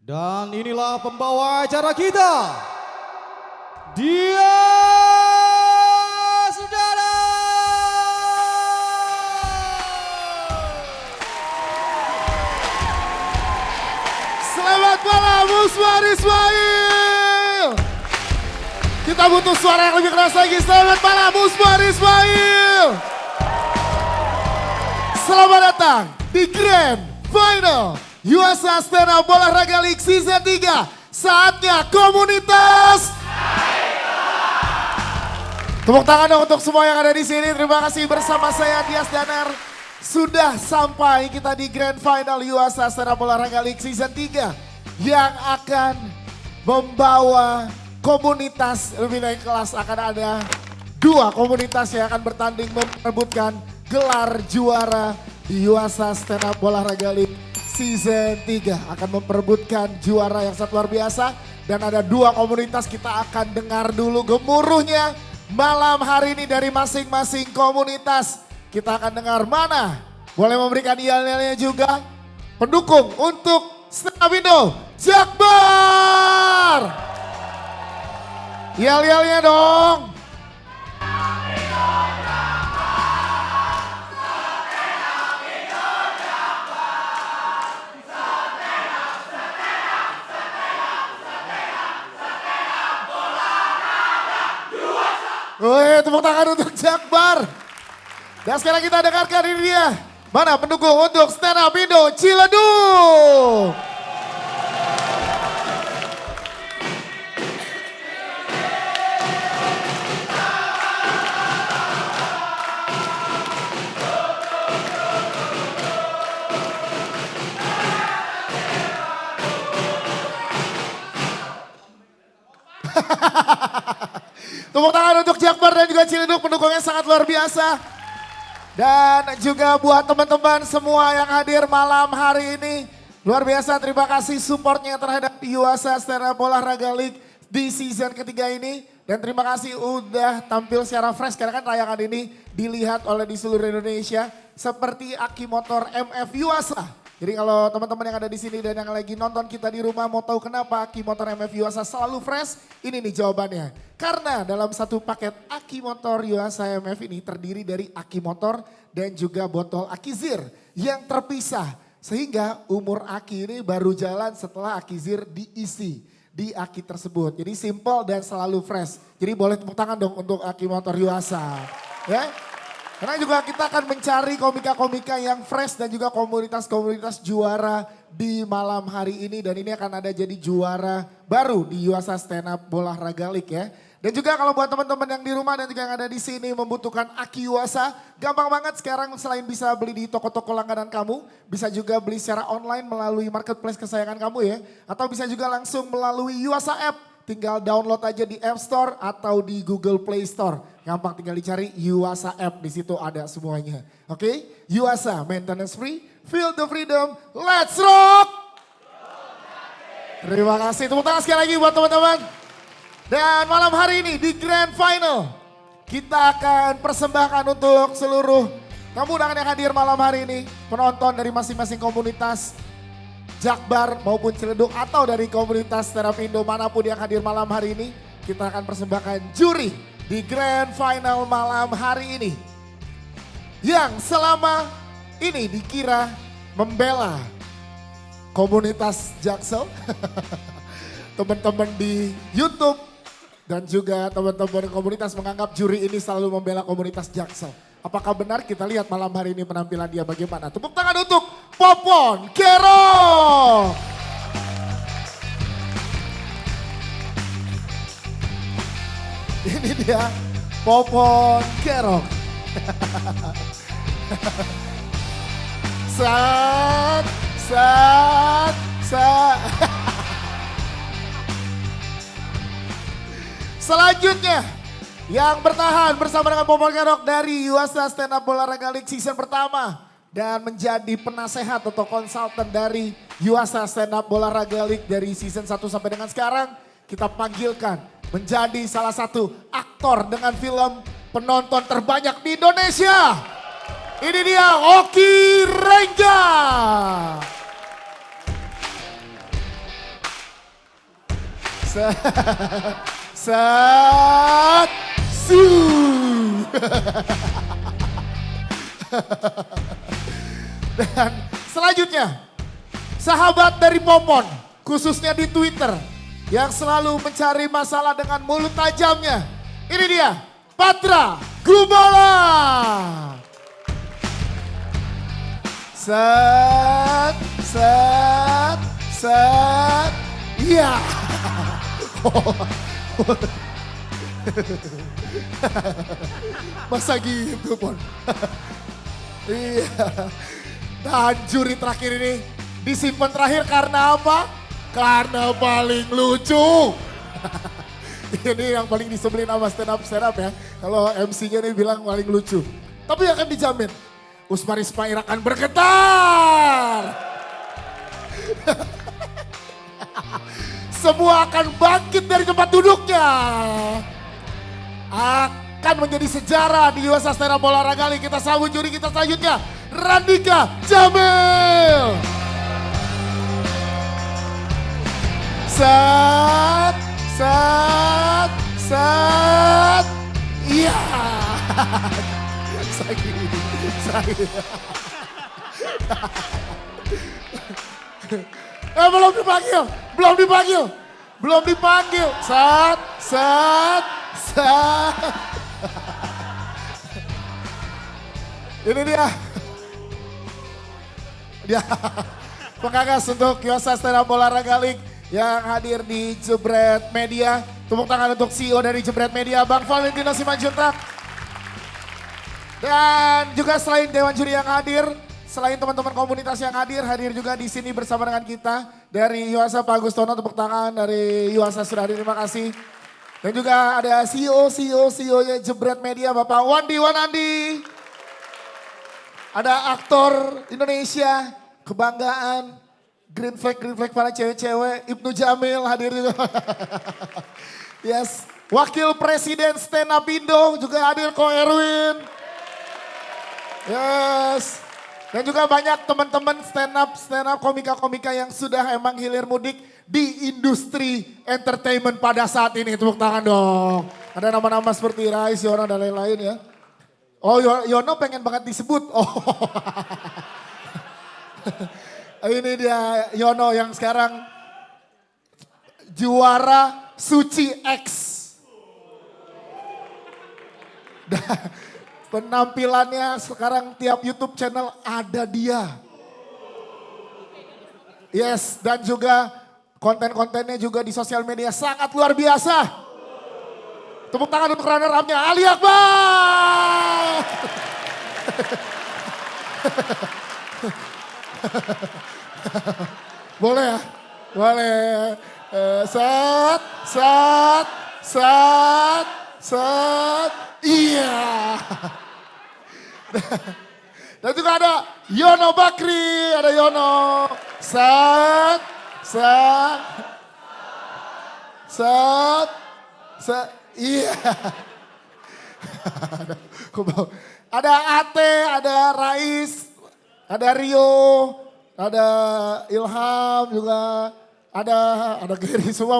Dan inilah pembawa acara kita. Dia Sudara. Selamat malam Musmar Ismail. Kita butuh suara yang lebih keras lagi. Selamat malam Musmar Ismail. Selamat datang di Grand Final USA Stand Up Olahraga League Season 3. Saatnya komunitas. Tepuk tangan dong untuk semua yang ada di sini. Terima kasih bersama saya Dias Danar. Sudah sampai kita di Grand Final USA Stand Up Olahraga League Season 3 yang akan membawa komunitas lebih naik kelas. Akan ada dua komunitas yang akan bertanding memperebutkan gelar juara di USA Stand Up Olahraga League Season 3. Akan memperebutkan juara yang sangat luar biasa. Dan ada dua komunitas, kita akan dengar dulu gemuruhnya malam hari ini dari masing-masing komunitas. Kita akan dengar mana. Boleh memberikan yel-yelnya juga. Pendukung untuk Stand Up Indo, Jakbar. Yel-yelnya dong. Woi, tepuk tangan untuk Jakbar. Dan sekarang kita dengarkan ini dia. Mana pendukung untuk Stand Up Indo Ciledug. Tepuk tangan untuk Jakbar dan juga Ciledug, pendukungnya sangat luar biasa. Dan juga buat teman-teman semua yang hadir malam hari ini. Luar biasa, terima kasih supportnya terhadap USA Stand Up Olahraga League di season ketiga ini. Dan terima kasih udah tampil secara fresh karena kan tayangan ini dilihat oleh di seluruh Indonesia. Seperti Aki Motor MF USA. Jadi kalau teman-teman yang ada di sini dan yang lagi nonton kita di rumah mau tahu kenapa Aki Motor MF USA selalu fresh, ini nih jawabannya. Karena dalam satu paket Aki Motor USA MF ini terdiri dari Aki Motor dan juga botol Aki Zir yang terpisah. Sehingga umur Aki ini baru jalan setelah Aki Zir diisi di Aki tersebut. Jadi simple dan selalu fresh. Jadi boleh tepuk tangan dong untuk Aki Motor USA. Ya. Karena juga kita akan mencari komika-komika yang fresh dan juga komunitas-komunitas juara di malam hari ini. Dan ini akan ada jadi juara baru di USA Stand Up Olahraga League ya. Dan juga kalau buat teman-teman yang di rumah dan juga yang ada di sini membutuhkan Aki USA. Gampang banget sekarang selain bisa beli di toko-toko langganan kamu. Bisa juga beli secara online melalui marketplace kesayangan kamu ya. Atau bisa juga langsung melalui USA App. Tinggal download aja di App Store atau di Google Play Store. Gampang tinggal dicari USA App, di situ ada semuanya. Oke, USA maintenance free, feel the freedom, let's rock! Terima kasih, tepuk tangan sekali lagi buat teman-teman. Dan malam hari ini di Grand Final, kita akan persembahkan untuk seluruh tamu undangan yang hadir malam hari ini. Penonton dari masing-masing komunitas. Jakbar maupun Ciledug atau dari komunitas Stand Up Indo manapun yang hadir malam hari ini. Kita akan persembahkan juri di Grand Final malam hari ini. Yang selama ini dikira membela komunitas Jaksel. Teman-teman di YouTube dan juga teman-teman komunitas menganggap juri ini selalu membela komunitas Jaksel. Apakah benar? Kita lihat malam hari ini penampilan dia bagaimana. Tepuk tangan untuk Popon Kerok. Ini dia Popon Kerok. Sat. Selanjutnya yang bertahan bersama dengan Popon Kerok dari USA Stand Up Olahraga League season pertama. Dan menjadi penasehat atau konsultan dari USA Stand Up Olahraga League dari season 1 sampai dengan sekarang. Kita panggilkan menjadi salah satu aktor dengan film penonton terbanyak di Indonesia. Ini dia Oki Rengga. Set. Su. Dan selanjutnya, sahabat dari Popon, khususnya di Twitter, yang selalu mencari masalah dengan mulut tajamnya. Ini dia, Patra Gumala. Set, set, set. Iya. Masa gitu, Pon? Iya. Dan juri terakhir ini disimpan terakhir karena apa? Karena paling lucu. Ini yang paling disebelin sama stand up ya. Kalau MC-nya ini bilang paling lucu. Tapi akan dijamin, Usmar Ismail akan bergetar. Semua akan bangkit dari tempat duduknya. Akan menjadi sejarah di USA Stand Up Olahraga League. Kita sambut juri kita selanjutnya, Randika Jamil. Set, set, set. Iya. Sakit. Belum dipanggil. Set, set, set. Ini dia. Penggagas untuk USA Stand Up Olahraga League yang hadir di Jebret Media. Tepuk tangan untuk CEO dari Jebret Media, Bang Valentino Simanjuntak. Dan juga selain Dewan Juri yang hadir, selain teman-teman komunitas yang hadir juga di sini bersama dengan kita. Dari Yuasa Pak Agustono, tepuk tangan dari Yuasa sudah hadir, terima kasih. Dan juga ada CEO-nya Jebret Media, Bapak Wandi Wanandi. Ada aktor Indonesia, kebanggaan, green flag para cewek-cewek, Ibnu Jamil hadir juga. Yes, Wakil Presiden Stand Up Indo juga hadir, Ko Erwin. Yes. Dan juga banyak teman-teman stand up komika-komika yang sudah emang hilir mudik di industri entertainment pada saat ini. Tepuk tangan dong. Ada nama-nama seperti Rais, Yono dan lain-lain ya. Oh Yono pengen banget disebut. Oh. Ini dia Yono yang sekarang juara Suci X. Penampilannya sekarang tiap YouTube channel ada dia. Yes, dan juga konten-kontennya juga di sosial media sangat luar biasa. Tepuk tangan untuk runner-up-nya Ali Akbar. Boleh ya? Boleh. Set. Iya. Dan juga ada Yono Bakri, ada Yono. Set. Iya. Ada Ate, ada Rais, ada Rio, ada Ilham juga. Ada Gary semua,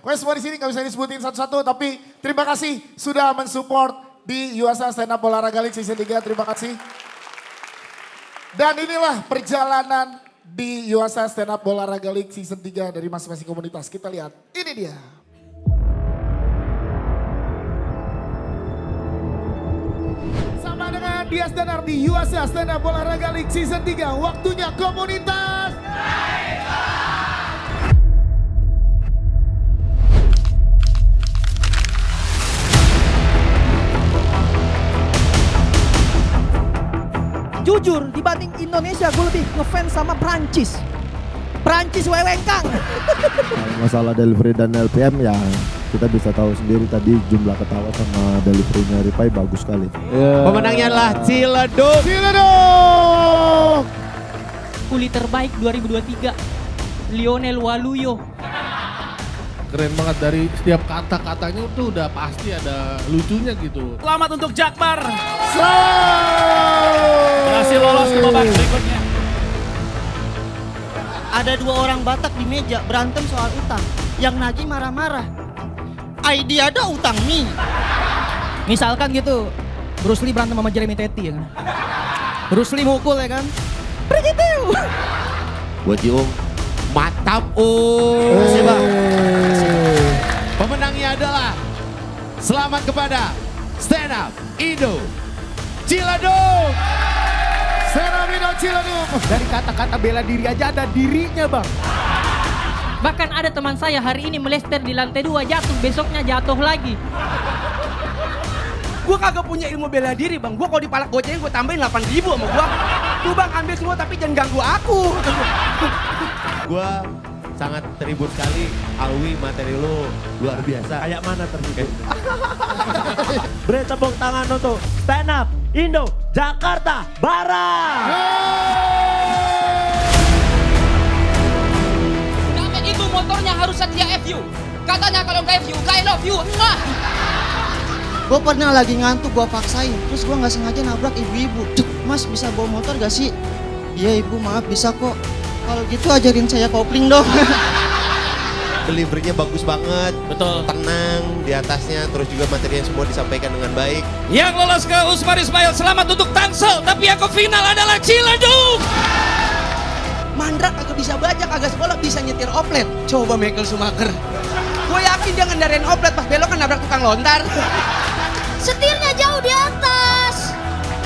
pokoknya semua di sini nggak bisa disebutin satu-satu, tapi terima kasih sudah mensupport di USA Stand Up Olahraga League Season 3, terima kasih. Dan inilah perjalanan di USA Stand Up Olahraga League Season 3 dari masing-masing komunitas. Kita lihat, ini dia. Sama dengan Dias Danar di USA Stand Up Olahraga League Season 3, waktunya komunitas. Jujur, dibanding Indonesia gue lebih ngefans sama Prancis. Prancis wewengkang. Masalah delivery dan LPM ya kita bisa tahu sendiri tadi jumlah ketawa sama deliverynya Ripai bagus sekali. Pemenangnya adalah Ciledug. Kuli terbaik 2023, Lionel Waluyo. Keren banget, dari setiap kata-katanya tuh udah pasti ada lucunya gitu. Selamat untuk Jakbar. Berhasil lolos ke babak berikutnya. Ada 2 orang Batak di meja berantem soal utang. Yang nagih marah-marah. ID ada utang mie. Misalkan gitu, Bruce Lee berantem sama Jeremy Teti ya kan. Bruce Lee mukul ya kan. Begitu. Buat Yung, mantap Om. Kasih, Bang. Pemenangnya adalah selamat kepada Stand Up Indo Ciledug. Stand Up Indo Ciledug. Dari kata-kata bela diri aja ada dirinya bang. Bahkan ada teman saya hari ini melester di lantai 2 jatuh, besoknya jatuh lagi. Gue kagak punya ilmu bela diri bang. Gue kalau dipalak gocengin gue tambahin 8.000 sama gue. Tuh bang ambil semua tapi jangan ganggu aku. Gua sangat terhibur sekali. Alwi, materi lu luar biasa. Kayak mana terhibur? Beri tepuk tangan untuk Stand Up Indo Jakarta Barat. Dapat itu motornya harus setia FU. Katanya kalau nggak FU, I love you. Enggak. Gue pernah lagi ngantuk, gue paksain. Terus gue nggak sengaja nabrak ibu-ibu. Cuk, Mas bisa bawa motor gak sih? Iya ibu, maaf bisa kok. Kalau gitu ajarin saya kopling dong. Deliverynya bagus banget. Betul. Tenang di atasnya, terus juga materinya semua disampaikan dengan baik. Yang lolos ke Usmar Ismail selamat untuk Tangsel, tapi yang ke final adalah Ciledug. Mandra kagak bisa baca, kagak sekolah bisa nyetir oplet. Coba Michael Schumacher. Gue yakin dia ngendarain oplet pas belok kan nabrak tukang lontar. Setirnya jauh di atas,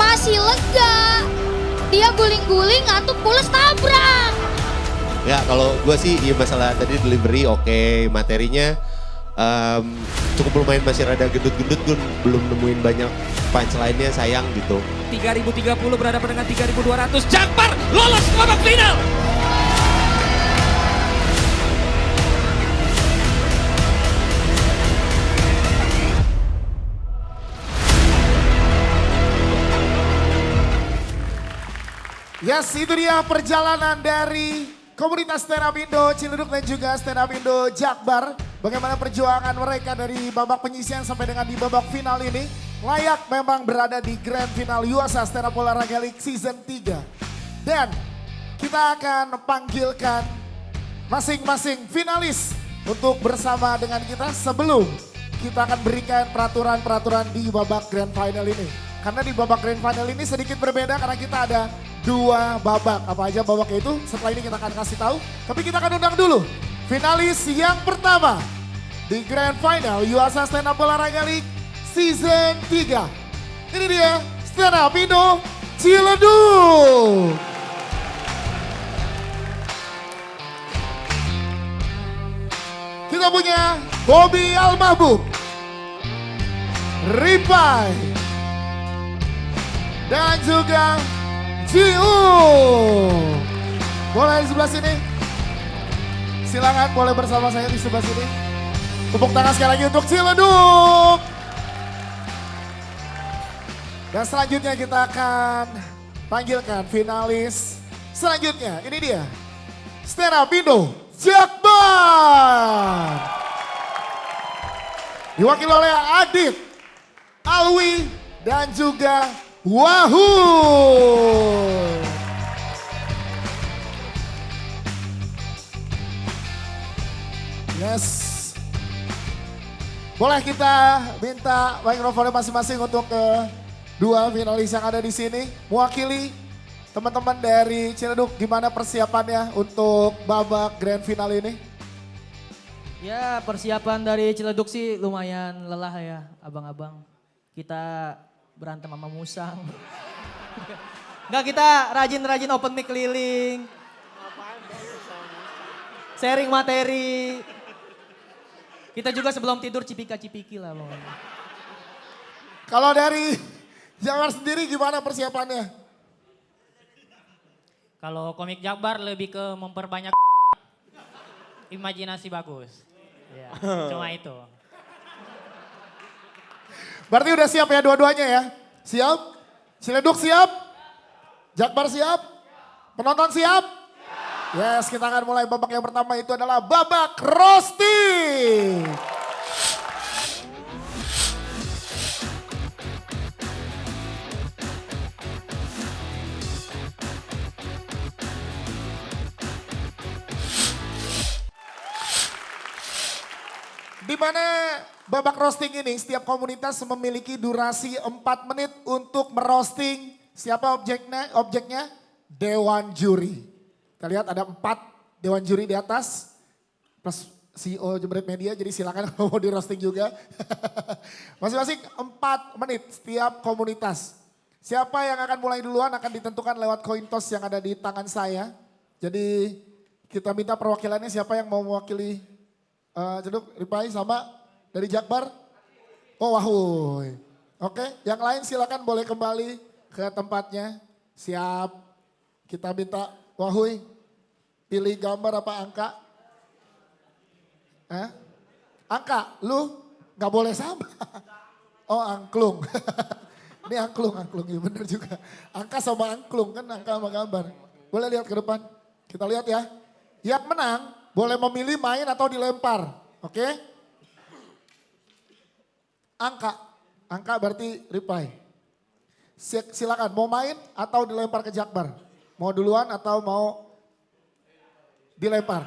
masih lega. Dia guling-guling, ngantuk pules tabrak. Ya kalau gue sih ya masalah tadi delivery oke, materinya cukup lumayan, masih rada gendut-gendut, gue belum nemuin banyak punchline-nya, sayang gitu. 3030 berhadapan dengan 3200. Jakbar lolos ke babak final. Yes, itu dia perjalanan dari komunitas Stand Up Indo Ciledug dan juga Stand Up Indo Jakbar. Bagaimana perjuangan mereka dari babak penyisihan sampai dengan di babak final ini. Layak memang berada di Grand Final USA Stand Up Olahraga League Season 3. Dan kita akan panggilkan masing-masing finalis untuk bersama dengan kita sebelum kita akan berikan peraturan-peraturan di babak Grand Final ini. Karena di babak Grand Final ini sedikit berbeda karena kita ada 2 babak. Apa aja babaknya itu setelah ini kita akan kasih tahu. Tapi kita akan undang dulu finalis yang pertama di Grand Final USA Stand Up Olahraga League Season 3. Ini dia Stand Up Indo Ciledug. Kita punya Bobby Almahbub, Ripai, dan juga Jiu. Boleh di sebelah sini? Silakan boleh bersama saya di sebelah sini. Tepuk tangan sekali lagi untuk Ciledug. Dan selanjutnya kita akan panggilkan finalis selanjutnya. Ini dia Stand Up Indo Jakbar. Diwakili oleh Adit, Alwi, dan juga Wahyu. Yes. Boleh kita minta mikrofonnya masing-masing untuk kedua finalis yang ada di sini. Mewakili teman-teman dari Ciledug, gimana persiapannya untuk babak grand final ini? Ya persiapan dari Ciledug sih lumayan lelah ya abang-abang. Kita berantem sama musang. Enggak, kita rajin-rajin open mic keliling. Sharing materi. Kita juga sebelum tidur cipika-cipiki lah bang. Kalau dari Jakbar sendiri gimana persiapannya? Kalau komik Jakbar lebih ke memperbanyak imajinasi bagus. Ya, cuma itu. Berarti udah siap ya dua-duanya ya? Siap? Ciledug siap? Jakbar siap? Penonton siap? Yes, kita akan mulai babak yang pertama, itu adalah babak roasting. Di mana babak roasting ini setiap komunitas memiliki durasi 4 menit untuk merosting siapa objeknya? Dewan juri. Kita lihat ada 4 dewan juri di atas. Plus CEO Jemret Media, jadi silakan kalau mau di roasting juga. Masing-masing 4 menit setiap komunitas. Siapa yang akan mulai duluan akan ditentukan lewat coin toss yang ada di tangan saya. Jadi kita minta perwakilannya siapa yang mau mewakili Ceduk, Ripai sama dari Jakbar. Oh Wahuy. Oke, yang lain silakan boleh kembali ke tempatnya. Siap. Kita minta Wahuy pilih gambar apa angka? Angka, lu gak boleh sama. Oh angklung. Ini angklung ya bener juga. Angka sama angklung kan angka sama gambar. Boleh lihat ke depan. Kita lihat ya. Yang menang boleh memilih main atau dilempar. Oke? Angka berarti Ripai. Silakan mau main atau dilempar ke Jakbar. Mau duluan atau mau dilempar.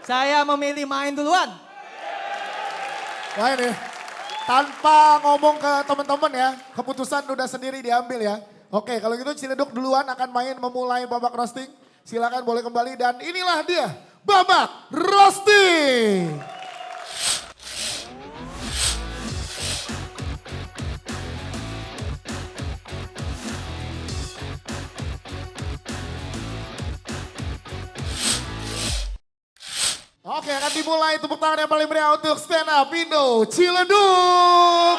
Saya memilih main duluan. Main ya. Tanpa ngomong ke teman-teman ya, keputusan udah sendiri diambil ya. Oke, kalau gitu Ciledug duluan akan main memulai babak roasting. Silakan boleh kembali dan inilah dia babak roasting. Oke, akan dimulai tepuk tangan yang paling meriah untuk stand up Indo Ciledug.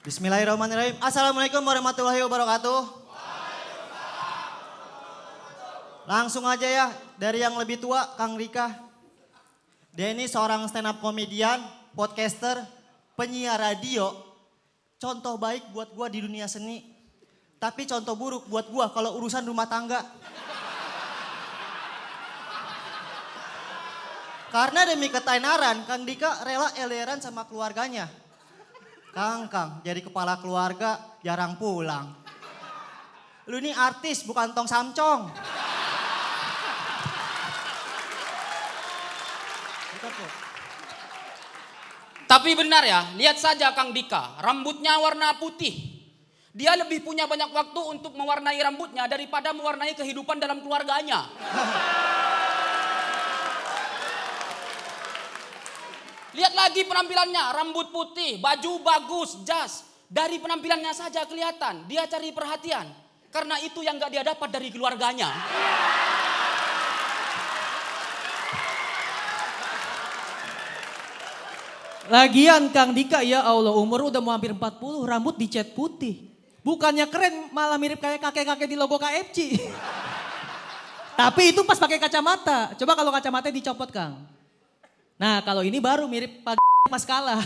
Bismillahirrahmanirrahim. Assalamualaikum warahmatullahi wabarakatuh. Langsung aja ya, dari yang lebih tua, Kang Rika. Dia ini seorang stand up komedian, podcaster, penyiar radio. Contoh baik buat gua di dunia seni. Tapi contoh buruk buat gua kalau urusan rumah tangga. Karena demi ketenaran, Kang Dika rela LDRan sama keluarganya. Kang, jadi kepala keluarga jarang pulang. Lu ini artis bukan tong samcong. Tapi benar ya, lihat saja Kang Dika, rambutnya warna putih. Dia lebih punya banyak waktu untuk mewarnai rambutnya daripada mewarnai kehidupan dalam keluarganya. Lihat lagi penampilannya, rambut putih, baju bagus, jas. Dari penampilannya saja kelihatan, dia cari perhatian. Karena itu yang gak dia dapat dari keluarganya. Lagian Kang Dika ya Allah umur udah mau hampir 40, rambut dicat putih. Bukannya keren malah mirip kayak kakek-kakek di logo KFC. Tapi itu pas pakai kacamata. Coba kalau kacamata dicopot Kang. Nah kalau ini baru mirip Pak pas kalah.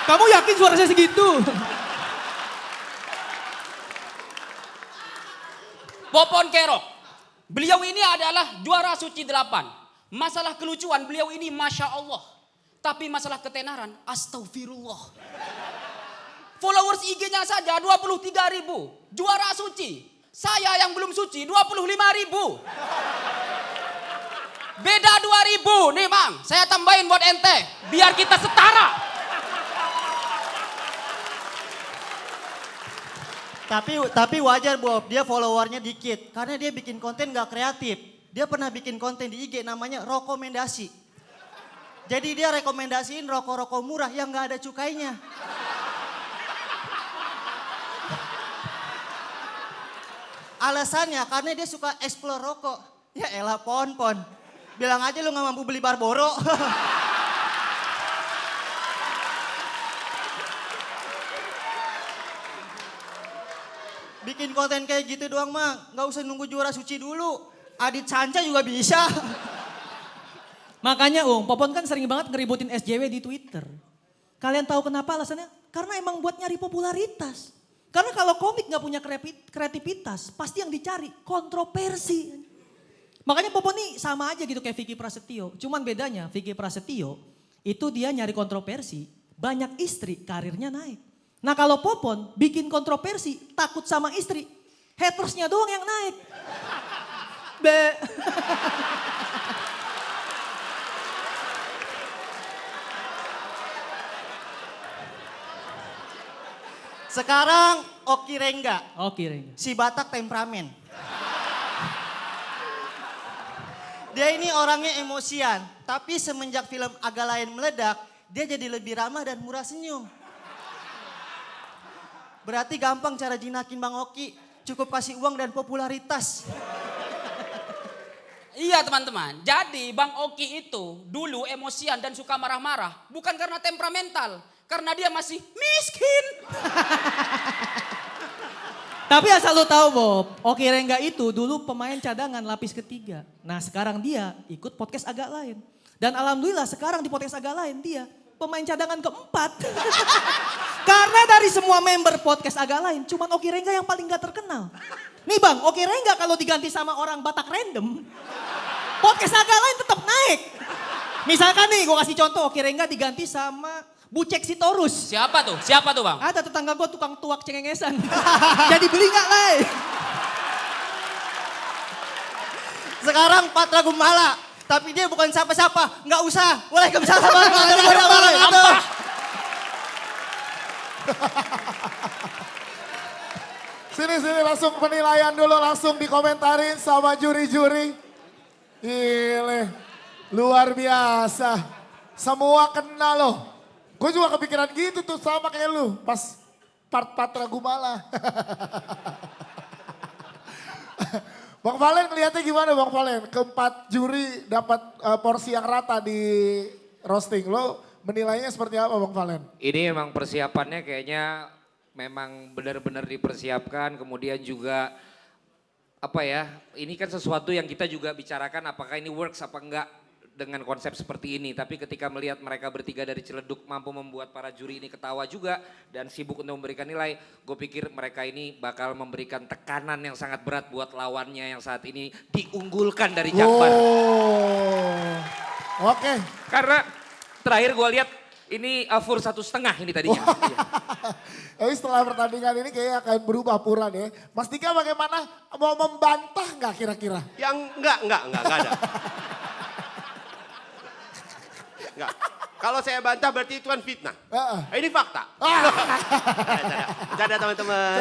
Kamu yakin suara saya segitu? Popon Kerok. Beliau ini adalah juara suci 8. Masalah kelucuan beliau ini Masya Allah. Tapi masalah ketenaran astagfirullah. Followers IG-nya saja 23.000. Juara suci. Saya yang belum suci 25.000. Beda 2.000 nih Bang, saya tambahin buat ente, biar kita setara. Tapi wajar Bob, dia followernya dikit. Karena dia bikin konten gak kreatif. Dia pernah bikin konten di IG namanya rekomendasi. Jadi dia rekomendasiin rokok-rokok murah yang gak ada cukainya. Alasannya karena dia suka explore rokok. Ya elah pon. Bilang aja lu gak mampu beli Barboro. Bikin konten kayak gitu doang mah, gak usah nunggu juara suci dulu. Adit Sanca juga bisa. Makanya Popon kan sering banget ngeributin SJW di Twitter. Kalian tahu kenapa alasannya? Karena emang buat nyari popularitas. Karena kalau komik gak punya kreativitas, pasti yang dicari kontroversi. Makanya Popon nih sama aja gitu kayak Vicky Prasetyo. Cuman bedanya Vicky Prasetyo itu dia nyari kontroversi, banyak istri, karirnya naik. Nah kalau Popon bikin kontroversi, takut sama istri, hatersnya doang yang naik. Be. Sekarang Oki Rengga, Oke, Reng. si Batak temperamen. Dia ini orangnya emosian, tapi semenjak film Agak Lain meledak, dia jadi lebih ramah dan murah senyum. Berarti gampang cara jinakin Bang Oki, cukup kasih uang dan popularitas. Iya teman-teman, jadi Bang Oki itu dulu emosian dan suka marah-marah. Bukan karena temperamental, karena dia masih miskin. Tapi asal lu tahu Bob, Oki Rengga itu dulu pemain cadangan lapis ketiga. Nah sekarang dia ikut podcast Agak Lain. Dan alhamdulillah sekarang di podcast Agak Lain dia pemain cadangan keempat. Karena dari semua member podcast Agak Lain, cuman Oki Rengga yang paling gak terkenal. Nih Bang, Oki Rengga kalau diganti sama orang Batak random, podcast Agak Lain tetap naik. Misalkan nih gue kasih contoh, Oki Rengga diganti sama Bucek Sitorus. Siapa tuh? Siapa tuh Bang? Ada tetangga gue tukang tuak cengengesan. Jadi beli gak lah? Sekarang Patra Gumala, tapi dia bukan siapa-siapa, nggak usah. Waalaikumsalam warahmatullahi wabarakatuh. Sini langsung penilaian dulu, langsung dikomentarin sama juri-juri. Gile, luar biasa. Semua kena loh. Gue juga kepikiran gitu tuh sama kayak lu pas part Patra Gumala. Bang Valen ngeliatnya gimana Bang Valen? Keempat juri dapat porsi yang rata di roasting. Lo menilainya seperti apa Bang Valen? Ini memang persiapannya kayaknya memang benar-benar dipersiapkan. Kemudian juga apa ya, ini kan sesuatu yang kita juga bicarakan apakah ini works apa enggak dengan konsep seperti ini. Tapi ketika melihat mereka bertiga dari Ciledug mampu membuat para juri ini ketawa juga dan sibuk untuk memberikan nilai, gue pikir mereka ini bakal memberikan tekanan yang sangat berat buat lawannya yang saat ini diunggulkan dari Jakbar. Oh, oke. Karena terakhir gue lihat ini Fur 1,5 ini tadinya. Iya. Tapi setelah pertandingan ini kayaknya akan berubah Puran ya. Mas Dika bagaimana? Mau membantah nggak kira-kira? Yang enggak ada. Enggak. Kalau saya bantah berarti itu kan fitnah. Ini fakta. Bercanda teman-teman.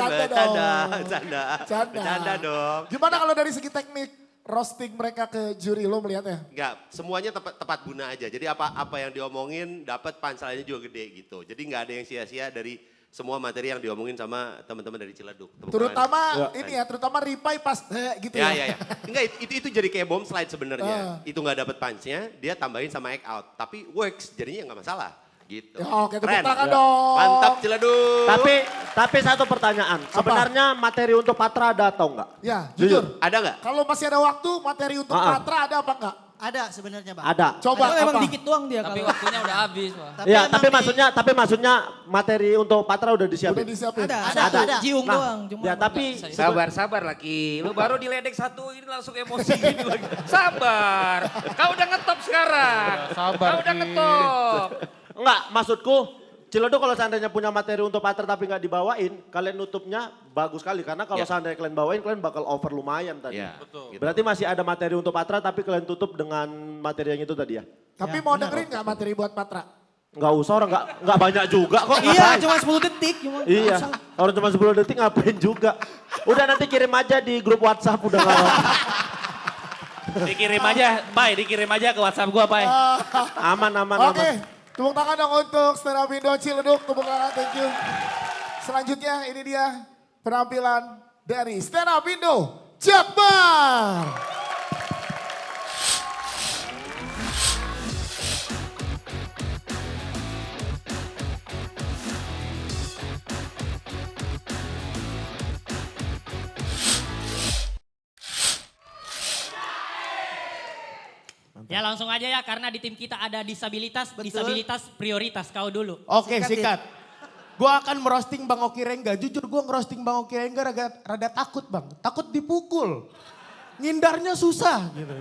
Bercanda dong. Gimana kalau dari segi teknik roasting mereka ke juri lo melihatnya? Enggak, semuanya tepat guna aja. Jadi apa yang diomongin dapat punchline-nya juga gede gitu. Jadi enggak ada yang sia-sia dari semua materi yang diomongin sama teman-teman dari Ciledug. Terutama ini ya, terutama Ripai pas gitu ya. Ya. Enggak, itu jadi kayak bomb slide sebenarnya. Itu nggak dapet punch-nya, dia tambahin sama act out. Tapi works, jadinya nggak masalah. Gitu. Ya, oke, tepuk Keren. tangan dong. Mantap Ciledug. Tapi satu pertanyaan, sebenarnya materi untuk Patra ada atau enggak? Ya, jujur. Ada nggak? Kalau masih ada waktu, materi untuk Patra ada apa enggak? Ada sebenarnya Bang. Ada. Coba Memang apa? dikit doang dia Tapi kalau. waktunya udah habis Pak. Iya, tapi maksudnya materi untuk Patra udah disiapin. Udah disiapin. Ada. Jiung doang. Cuma Ya tapi Sabar laki, lu baru diledek satu ini langsung emosi gitu lagi. Sabar, kau udah ngetop sekarang. Kau udah ngetop. enggak, maksudku Ciledug kalau seandainya punya materi untuk Patra tapi nggak dibawain, kalian nutupnya bagus sekali. Karena kalau seandainya kalian bawain, kalian bakal over lumayan tadi. Iya, betul. Berarti masih ada materi untuk Patra tapi kalian tutup dengan materi yang itu tadi ya? Tapi mau dengerin nggak materi buat Patra? Nggak usah orang, nggak banyak juga kok. Iya, ngapain? cuma 10 detik. Iya, orang cuma 10 detik ngapain juga. Udah nanti kirim aja di grup WhatsApp udah nggak apa-apa. dikirim aja ke WhatsApp gua, Pai. Aman. Oke. Tepuk tangan dong untuk Stand Up Indo Ciledug. Tepuk tangan, thank you. Selanjutnya ini dia penampilan dari Stand Up Indo Jakbar. Ya langsung aja ya karena di tim kita ada disabilitas prioritas kau dulu. Oke, sikat. Gue akan merosting Bang Oki Rengga. Jujur gue ngerosting Bang Oki Rengga rada takut Bang. Takut dipukul. Ngindarnya susah gitu.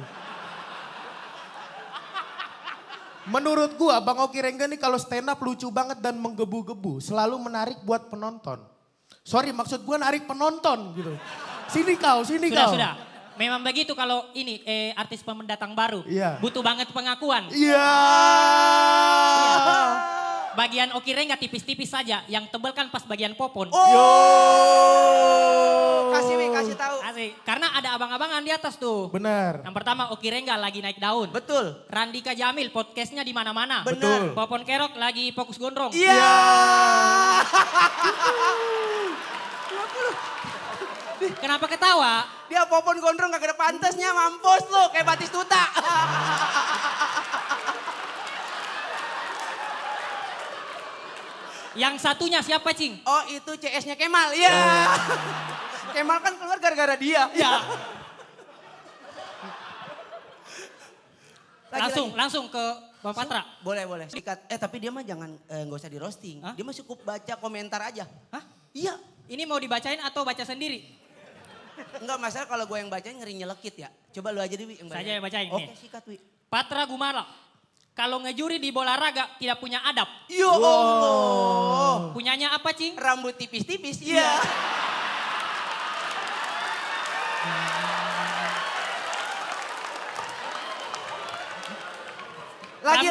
Menurut gua Bang Oki Rengga nih kalau stand up lucu banget dan menggebu-gebu. Selalu menarik buat penonton. Sorry maksud gua narik penonton gitu. Sini kau, sini kau. Sudah. Memang begitu kalau ini artis pendatang baru. Iya. Butuh banget pengakuan. Iya. Bagian Oki Rengga tipis-tipis saja. Yang tebal kan pas bagian popon. Kasih Wi, kasih tahu. Asik. Karena ada abang-abangan di atas tuh. Benar. Yang pertama Oki Rengga lagi naik daun. Betul. Randika Jamil podcastnya di mana-mana. Betul. Popon Kerok lagi fokus gondrong. Iya. Kenapa ketawa? Dia popon gondrong gak ada pantasnya, mampus lu kayak Batistuta. Yang satunya siapa, Cing? Oh itu CS-nya Kemal, iya. Kemal kan keluar gara-gara dia. Ya. Langsung ke Bang Patra. Boleh. Sikat. Tapi dia mah jangan, nggak usah di roasting. Dia mah cukup baca komentar aja. Hah? Iya. Ini mau dibacain atau baca sendiri? Enggak masalah kalau gue yang bacain ngeri nyelekit ya. Coba lu aja deh Wi yang bacain. Saya yang bacain Oke nih. sikat Wi. Patra Gumala. Kalau ngejuri di bola raga tidak punya adab. Ya Allah. Punyanya apa, Cing? Rambut tipis-tipis. Iya. Lagi.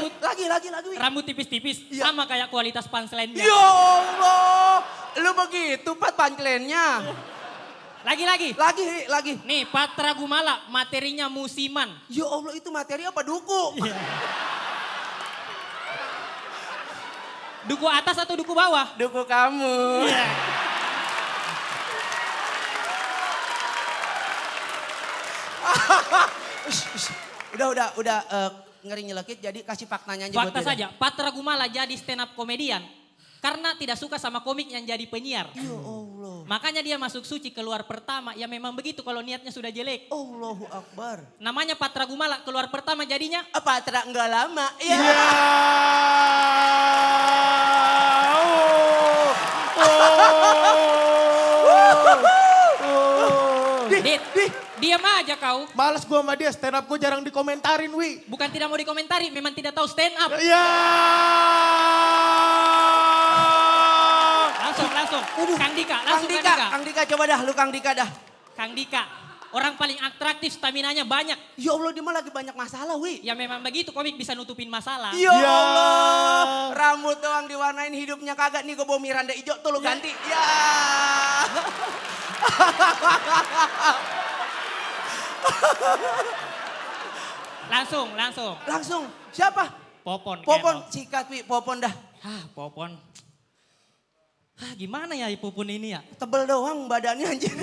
Rambut tipis-tipis. Sama kayak kualitas punchline-nya. Ya Allah. Lu begitu Pat punchline-nya. Lagi. Nih Patra Gumala materinya musiman. Ya Allah itu materi apa duku? Duku atas atau duku bawah? Duku kamu. Iya. Udah ngeri nyelekit jadi kasih faktanya aja buat Fakta dia. saja, Patra Gumala jadi stand up komedian karena tidak suka sama komik yang jadi penyiar. Ya Allah. Makanya dia masuk suci keluar pertama, ya memang begitu kalau niatnya sudah jelek. Allahu Akbar. Namanya Patra Gumala keluar pertama jadinya Patra enggak lama. Iya. Diam aja kau. Males gua sama dia, stand up gua jarang dikomentarin Wi. Bukan tidak mau dikomentari, memang tidak tahu stand up. Iya. Langsung. Kang Dika, Kang Dika coba dah, lu Kang Dika dah. Kang Dika, orang paling atraktif, staminanya banyak. Ya Allah dia mah lagi banyak masalah Wi. Ya memang begitu, komik bisa nutupin masalah. Ya Allah, rambut doang diwarnain hidupnya kagak nih gue bawa Miranda hijau tuh lu ganti. Ya. Langsung. Siapa? Popon. Sikat Wi, Popon dah. Popon. Gimana ya Popon ini ya? Tebel doang badannya anjir.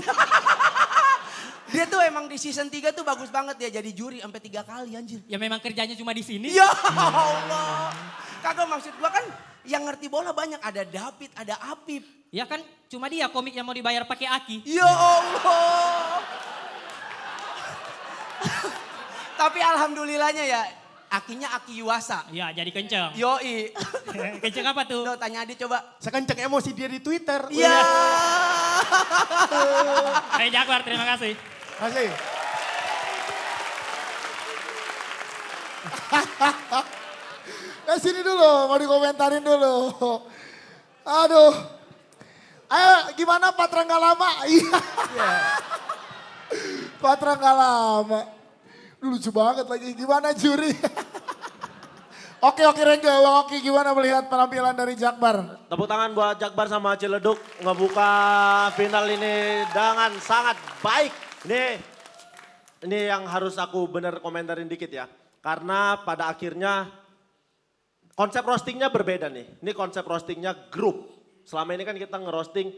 Dia tuh emang di season 3 tuh bagus banget dia jadi juri sampai 3 kali anjir. Ya memang kerjanya cuma di sini. Ya Allah. Kagak maksud gua kan yang ngerti bola banyak. Ada David, ada Apip. Ya kan cuma dia komik yang mau dibayar pakai aki. Ya Allah. Tapi alhamdulillahnya ya akinya aki Yuasa. Ya jadi kenceng. Yoi. Kenceng apa tuh? Tuh tanya Adi coba. Sekenceng emosi dia di Twitter. Iya. Hey Jaguar, terima kasih. Masih. Sini dulu, mau dikomentarin dulu. Aduh. Ayo gimana Patra nggak lama? Iya. Patra nggak lama. Lucu banget lagi, gimana juri? Oke Rengga, Bang Oki gimana melihat penampilan dari Jakbar? Tepuk tangan buat Jakbar sama Ciledug ngebuka final ini dengan sangat baik. Ini yang harus aku bener komentarin dikit ya. Karena pada akhirnya konsep roastingnya berbeda nih. Ini konsep roastingnya grup. Selama ini kan kita ngerosting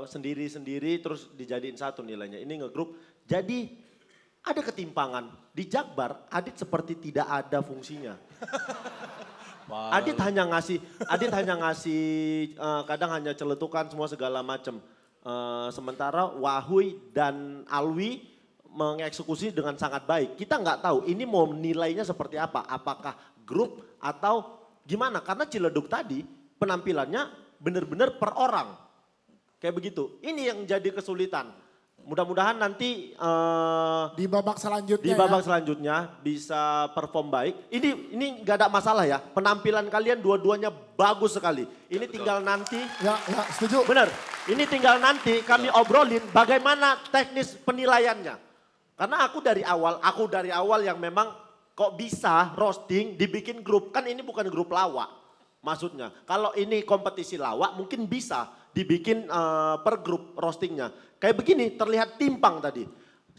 sendiri-sendiri terus dijadiin satu nilainya. Ini ngegrup. Jadi ada ketimpangan. Di Jakbar, Adit seperti tidak ada fungsinya. Adit hanya ngasih kadang hanya celetukan semua segala macam. Sementara Wahui dan Alwi mengeksekusi dengan sangat baik. Kita nggak tahu ini mau nilainya seperti apa. Apakah grup atau gimana. Karena Ciledug tadi penampilannya benar-benar per orang. Kayak begitu. Ini yang jadi kesulitan. Mudah-mudahan nanti di babak selanjutnya. Di babak selanjutnya bisa perform baik. Ini nggak ada masalah ya. Penampilan kalian dua-duanya bagus sekali. Ini tinggal nanti. Ya, setuju. Benar. Ini tinggal nanti kami obrolin bagaimana teknis penilaiannya. Karena aku dari awal yang memang kok bisa roasting dibikin grup. Kan ini bukan grup lawak maksudnya. Kalau ini kompetisi lawak mungkin bisa dibikin per grup roastingnya. Kayak begini terlihat timpang tadi.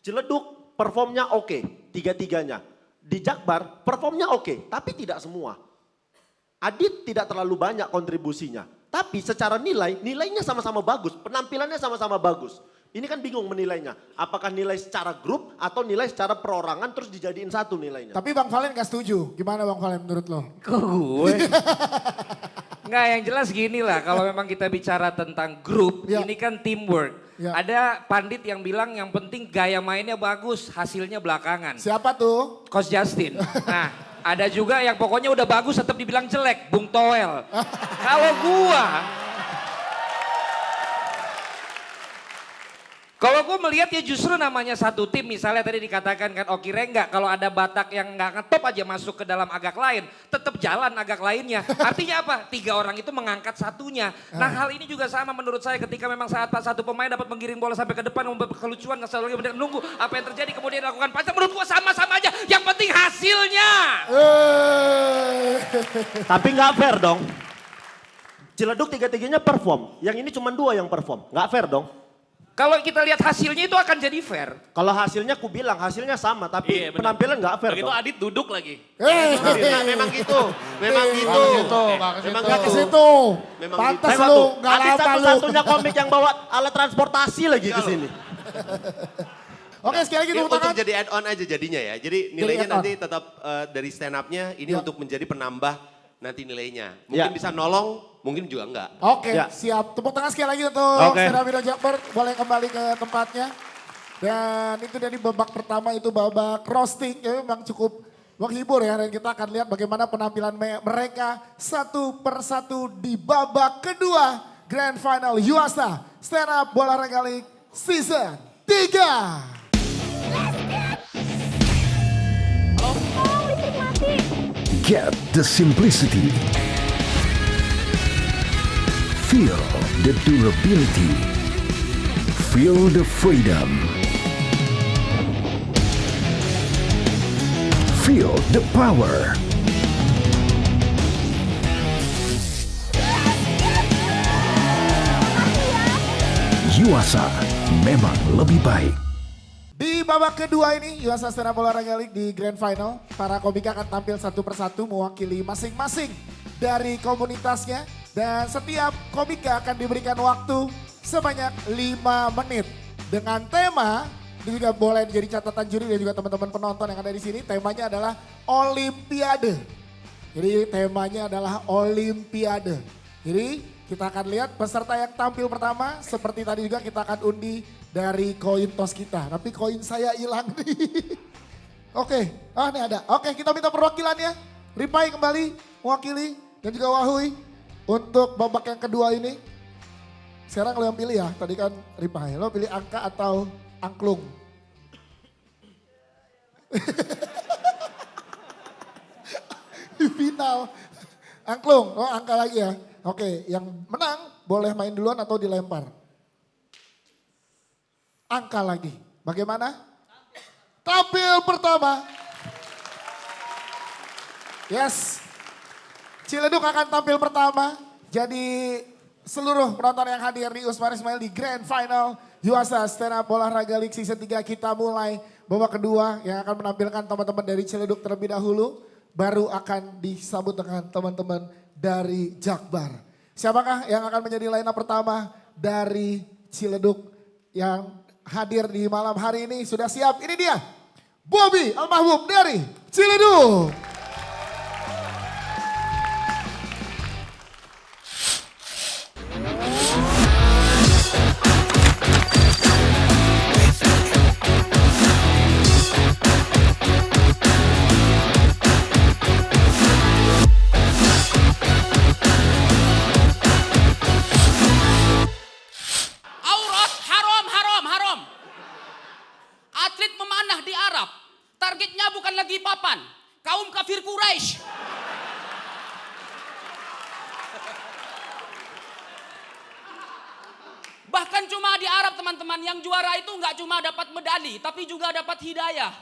Ciledug performnya oke, tiga-tiganya. Di Jakbar performnya oke, tapi tidak semua. Adit tidak terlalu banyak kontribusinya. Tapi secara nilainya sama-sama bagus. Penampilannya sama-sama bagus. Ini kan bingung menilainya. Apakah nilai secara grup atau nilai secara perorangan terus dijadiin satu nilainya. Tapi Bang Valen gak setuju. Gimana Bang Valen menurut lo? Kok gue? Enggak, yang jelas gini lah, kalau memang kita bicara tentang grup, ini kan teamwork. Ada pandit yang bilang yang penting gaya mainnya bagus, hasilnya belakangan. Siapa tuh? Coach Justin. Nah, ada juga yang pokoknya udah bagus tetap dibilang jelek, Bung Toel. Kalau gue melihat ya justru namanya satu tim, misalnya tadi dikatakan kan Oki Rengga, kalau ada Batak yang nggak ngetop aja masuk ke dalam agak lain, tetap jalan agak lainnya. Artinya apa? 3 orang itu mengangkat satunya. Nah hal ini juga sama menurut saya ketika memang saat satu pemain dapat menggiring bola sampai ke depan, membuat kelucuan, nggak selalu lagi menunggu apa yang terjadi kemudian lakukan pancing. Menurut gue sama-sama aja, yang penting hasilnya. Tapi nggak fair dong. Ciledug tiga-tiganya perform, yang ini cuma 2 yang perform, nggak fair dong. Kalau kita lihat hasilnya itu akan jadi fair. Kalau hasilnya aku bilang hasilnya sama tapi penampilan nggak fair. Begitu Adit duduk lagi. Memang gitu. Memang gitu. Memang gak ke situ. Pantas lu gak Adit lama lu. satu-satunya komik yang bawa alat transportasi lagi ke sini. Oke sekali lagi tepuk Untuk tangan. jadi add on aja jadinya ya. Jadi nilainya nanti tetap dari stand up-nya ini untuk menjadi penambah nanti nilainya. Mungkin bisa nolong, mungkin juga enggak. Oke, siap. Tepuk tangan sekali lagi untuk Stand Up Indo Jakbar. Boleh kembali ke tempatnya. Dan itu dari babak pertama itu babak roasting. Ya memang cukup menghibur ya. Dan kita akan lihat bagaimana penampilan mereka satu persatu di babak kedua. Grand Final Yuasa Stand Up Bola Raga League Season 3. Get the simplicity. Feel the durability. Feel the freedom. Feel the power. Yuasa memang lebih baik. Di babak kedua ini, Yuasa Stand Up Bola Raga League di Grand Final, para komika akan tampil satu persatu mewakili masing-masing dari komunitasnya. Dan setiap komika akan diberikan waktu sebanyak 5 menit. Dengan tema, ini juga boleh menjadi catatan juri dan juga teman-teman penonton yang ada di sini. Temanya adalah Olimpiade. Jadi temanya adalah Olimpiade. Jadi kita akan lihat peserta yang tampil pertama. Seperti tadi juga kita akan undi dari koin tos kita. Tapi koin saya hilang nih. Oke, ini ada. Oke, kita minta perwakilannya. Ripai kembali mewakili dan juga Wahui. Untuk babak yang kedua ini, sekarang lo yang pilih ya, tadi kan Ripai. Lo pilih angka atau angklung? Di final, angklung, angka lagi ya. Oke, yang menang boleh main duluan atau dilempar. Angka lagi, bagaimana? Tampil pertama. Yes. Ciledug akan tampil pertama. Jadi seluruh penonton yang hadir di Usmar Ismail di Grand Final Yuasa Stand Up Bola Raga League Season 3 kita mulai babak kedua yang akan menampilkan teman-teman dari Ciledug terlebih dahulu. Baru akan disambut dengan teman-teman dari Jakbar. Siapakah yang akan menjadi line up pertama dari Ciledug yang hadir di malam hari ini? Sudah siap? Ini dia Bobby Al-Mahbub dari Ciledug. teman-teman, yang juara itu nggak cuma dapat medali, tapi juga dapat hidayah.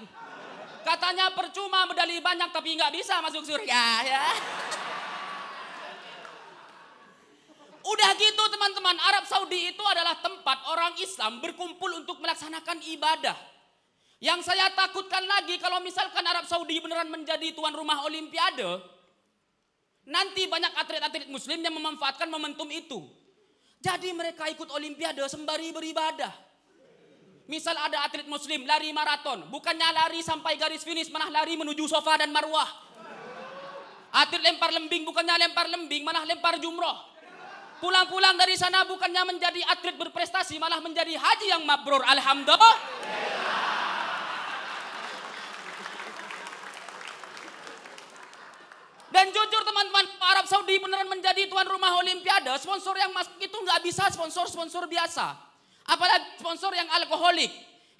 Katanya percuma medali banyak tapi nggak bisa masuk surga ya. Udah gitu teman-teman, Arab Saudi itu adalah tempat orang Islam berkumpul untuk melaksanakan ibadah. Yang saya takutkan lagi kalau misalkan Arab Saudi beneran menjadi tuan rumah Olimpiade, nanti banyak atlet-atlet muslim yang memanfaatkan momentum itu. Jadi mereka ikut Olimpiade sembari beribadah. Misal ada atlet muslim lari maraton, bukannya lari sampai garis finish, malah lari menuju Safa dan Marwah. Atlet lempar lembing, bukannya lempar lembing, malah lempar jumroh. Pulang-pulang dari sana bukannya menjadi atlet berprestasi, malah menjadi haji yang mabrur. Alhamdulillah. Dan jujur teman-teman, Arab Saudi beneran menjadi tuan rumah Olimpiade, sponsor yang masuk itu nggak bisa sponsor-sponsor biasa. Apalagi sponsor yang alkoholik.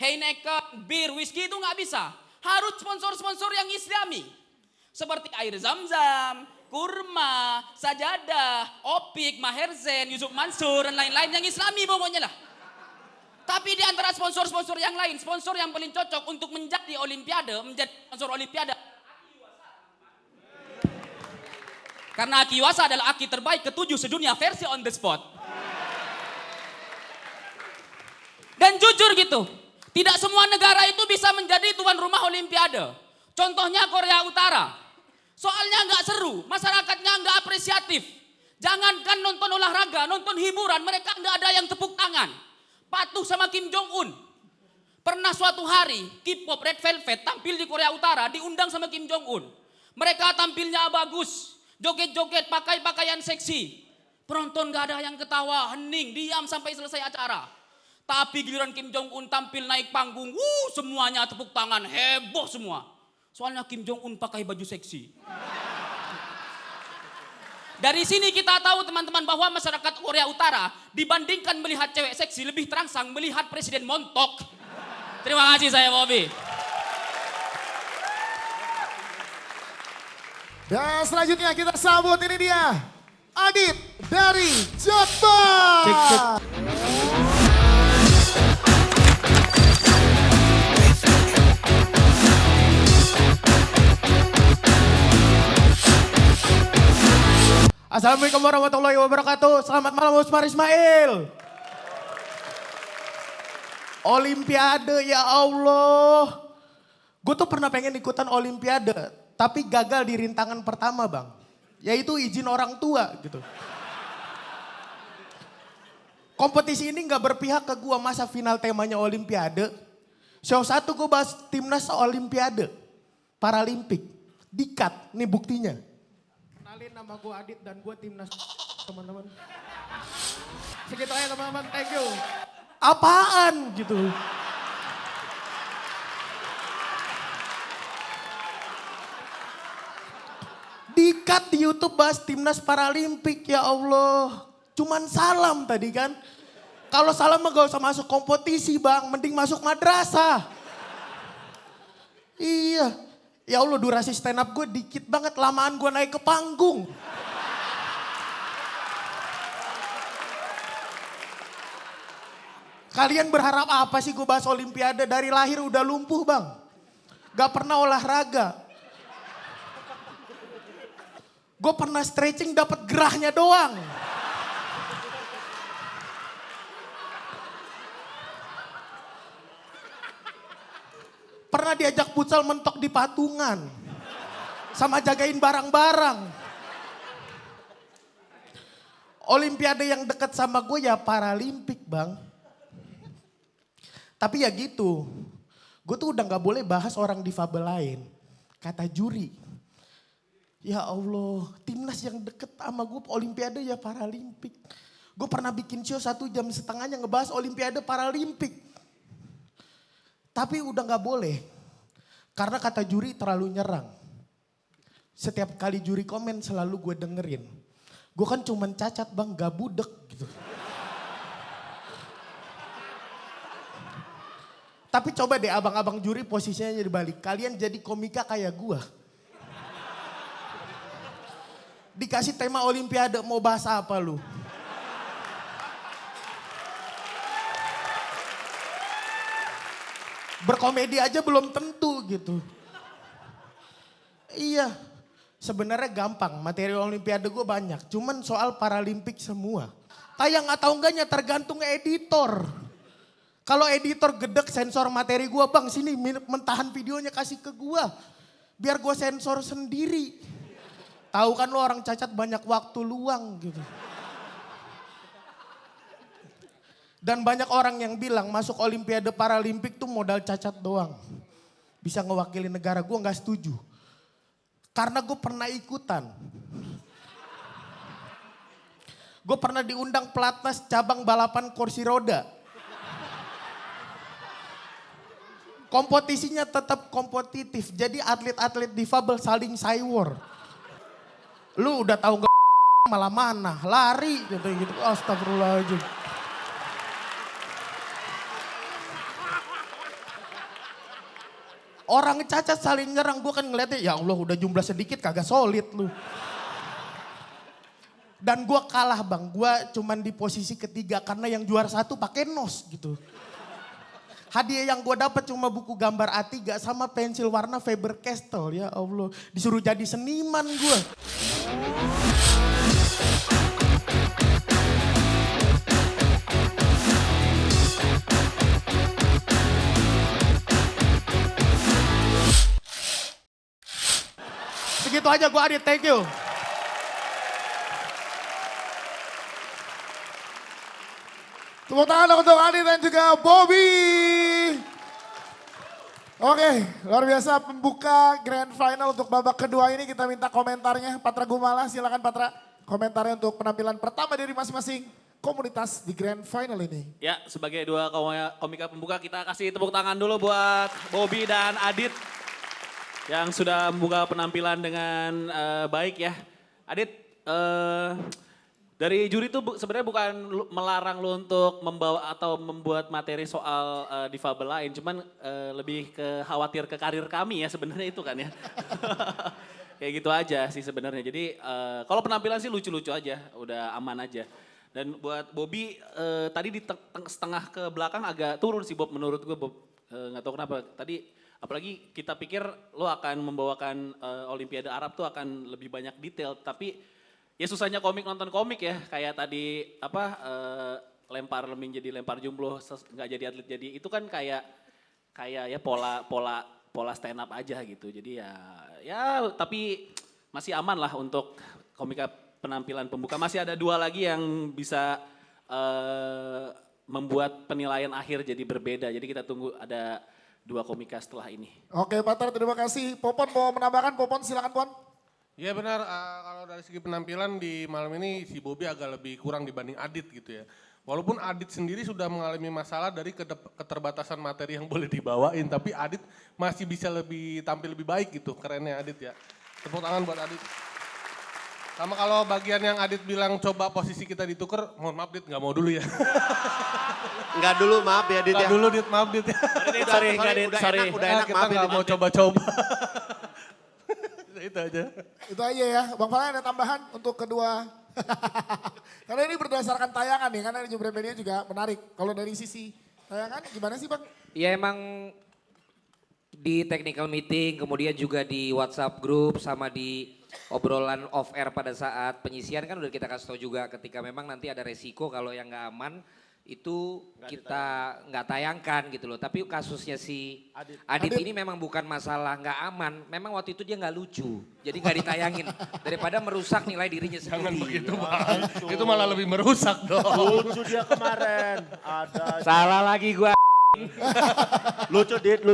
Heineken, bir, whisky itu nggak bisa. Harus sponsor-sponsor yang islami. Seperti air zam-zam, kurma, sajadah, opik, Maher Zain, Yusuf Mansur, dan lain-lain yang islami pokoknya lah. Tapi di antara sponsor-sponsor yang lain, sponsor yang paling cocok untuk menjadi Olimpiade, menjadi sponsor Olimpiade, karena Akiwasa adalah aki terbaik ke-7 sedunia versi on the spot. Dan jujur gitu, tidak semua negara itu bisa menjadi tuan rumah Olimpiade. Contohnya Korea Utara. Soalnya nggak seru, masyarakatnya nggak apresiatif. Jangankan nonton olahraga, nonton hiburan, mereka nggak ada yang tepuk tangan. Patuh sama Kim Jong-un. Pernah suatu hari, K-pop Red Velvet tampil di Korea Utara, diundang sama Kim Jong-un. Mereka tampilnya bagus. Joget-joget, pakai pakaian seksi. Penonton gak ada yang ketawa, hening, diam sampai selesai acara. Tapi giliran Kim Jong-un tampil naik panggung, semuanya tepuk tangan, heboh semua. Soalnya Kim Jong-un pakai baju seksi. Dari sini kita tahu teman-teman bahwa masyarakat Korea Utara dibandingkan melihat cewek seksi lebih terangsang melihat presiden montok. Terima kasih saya Bobby. Dan selanjutnya kita sambut, ini dia Adit dari Jakbar. Cek, cek. Assalamualaikum warahmatullahi wabarakatuh. Selamat malam Usmar Ismail. Olimpiade ya Allah. Gue tuh pernah pengen ikutan Olimpiade, tapi gagal di rintangan pertama bang. Yaitu izin orang tua gitu. Kompetisi ini gak berpihak ke gue, masa final temanya Olimpiade. Show 1 gue bahas timnas Olimpiade, Paralimpik. Dikat, nih buktinya. Kenalin nama gue Adit dan gue timnas teman-teman. Segitu aja teman-teman, thank you. Apaan gitu. Dikat di YouTube bahas timnas Paralimpik, ya Allah. Cuman salam tadi kan. Kalau salam mah gak usah masuk kompetisi bang, mending masuk madrasah. Iya, ya Allah durasi stand up gue dikit banget, lamaan gue naik ke panggung. Kalian berharap apa sih gue bahas Olimpiade? Dari lahir udah lumpuh bang. Gak pernah olahraga. Gue pernah stretching dapat gerahnya doang. Pernah diajak futsal mentok di patungan. Sama jagain barang-barang. Olimpiade yang deket sama gue ya Paralimpik bang. Tapi ya gitu. Gue tuh udah gak boleh bahas orang difabel lain. Kata juri. Ya Allah, timnas yang deket sama gue Olimpiade ya Paralimpik. Gue pernah bikin show 1 jam setengahnya ngebahas Olimpiade Paralimpik. Tapi udah gak boleh. Karena kata juri terlalu nyerang. Setiap kali juri komen selalu gue dengerin. Gue kan cuman cacat bang, gak budek gitu. Tapi coba deh abang-abang juri posisinya dibalik. Kalian jadi komika kayak gue. Dikasih tema Olimpiade, mau bahas apa lu? Berkomedi aja belum tentu gitu. Iya, sebenarnya gampang. Materi Olimpiade gue banyak. Cuman soal Paralimpik semua. Tayang atau enggaknya tergantung editor. Kalau editor gedek sensor materi gue, bang sini mentahan videonya kasih ke gue. Biar gue sensor sendiri. Tahu kan lo orang cacat banyak waktu luang gitu. Dan banyak orang yang bilang masuk Olimpiade Paralimpik tuh modal cacat doang. Bisa ngewakili negara, gue gak setuju. Karena gue pernah ikutan. Gue pernah diundang pelatnas cabang balapan kursi roda. Kompetisinya tetap kompetitif, jadi atlet-atlet difabel saling saywar. Lu udah tahu gak malah mana, lari gitu. Astagfirullahaladzim. Orang cacat saling nyerang, gue kan ngeliatnya ya Allah udah jumlah sedikit kagak solid lu. Dan gue kalah bang, gue cuman di posisi ketiga karena yang juara 1 pakai nos gitu. Hadiah yang gue dapat cuma buku gambar A3 sama pensil warna Faber-Castell, ya Allah. Disuruh jadi seniman gue. Segitu aja gue Adit, thank you. Tepuk tangan untuk Adit dan juga Bobby. Oke, luar biasa pembuka grand final untuk babak kedua ini. Kita minta komentarnya. Patra Gumala, silakan Patra. Komentarnya untuk penampilan pertama dari masing-masing komunitas di grand final ini. Ya, sebagai dua komika pembuka kita kasih tepuk tangan dulu buat Bobby dan Adit yang sudah membuka penampilan dengan baik ya. Adit, dari juri itu sebenarnya bukan melarang lu untuk membawa atau membuat materi soal difabel lain, cuman lebih khawatir ke karir kami ya sebenarnya itu kan ya. Kayak gitu aja sih sebenarnya. Jadi kalau penampilan sih lucu-lucu aja, udah aman aja. Dan buat Bobby tadi di setengah ke belakang agak turun sih Bob, menurut gue Bob. Nggak tahu kenapa. Tadi apalagi kita pikir lo akan membawakan Olimpiade Arab tuh akan lebih banyak detail, tapi ya susahnya komik nonton komik ya, kayak tadi lempar lemming jadi lempar jumlah, nggak jadi atlet jadi itu kan kayak ya pola stand up aja gitu. Jadi ya tapi masih aman lah untuk komika penampilan pembuka. Masih ada 2 lagi yang bisa membuat penilaian akhir jadi berbeda. Jadi kita tunggu ada 2 komika setelah ini. Oke Patra, terima kasih. Popon mau menambahkan, Popon silakan Pon. Ya benar, kalau dari segi penampilan di malam ini si Bobby agak lebih kurang dibanding Adit gitu ya. Walaupun Adit sendiri sudah mengalami masalah dari keterbatasan materi yang boleh dibawain, tapi Adit masih bisa tampil lebih baik gitu, kerennya Adit ya. Tepuk tangan buat Adit. Sama kalau bagian yang Adit bilang coba posisi kita ditukar, mohon maaf Dit, nggak mau dulu ya. Enggak dulu, maaf ya Dit ya. Nggak dulu Dit, maaf Dit ya. Sorry. Udah enak, kita nggak mau coba-coba. Itu aja. Itu aja ya. Bang Falan ada tambahan untuk kedua. Karena ini berdasarkan tayangan nih, karena jumlah media juga menarik. Kalau dari sisi tayangan gimana sih Bang? Ya emang di technical meeting, kemudian juga di WhatsApp group sama di obrolan off air pada saat penyisian kan udah kita kasih tahu juga ketika memang nanti ada resiko kalau yang nggak aman itu kita nggak tayangkan gitu loh. Tapi kasusnya si Adit ini memang bukan masalah nggak aman, memang waktu itu dia nggak lucu, jadi nggak ditayangin daripada merusak nilai dirinya sendiri. Jangan begitu Bang, itu malah lebih merusak dong. Lucu dia kemarin. Salah lagi gua. Lucu Dit.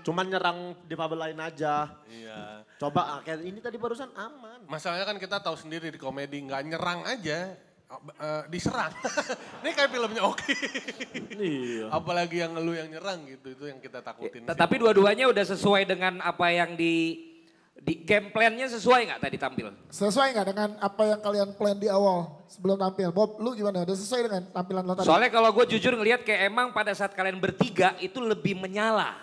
Cuman nyerang difabel lain aja. Iya. Coba kayak ini tadi barusan aman. Masalahnya kan kita tahu sendiri di komedi nggak nyerang aja, diserang. Ini kayak filmnya Oki. Iya. Apalagi yang lu yang nyerang gitu, itu yang kita takutin. Tapi dua-duanya udah sesuai dengan apa yang di game plan-nya sesuai nggak tadi tampil? Sesuai nggak dengan apa yang kalian plan di awal sebelum tampil? Bob, lu gimana? Udah sesuai dengan tampilan lo tadi? Soalnya kalau gue jujur ngelihat kayak emang pada saat kalian bertiga itu lebih menyala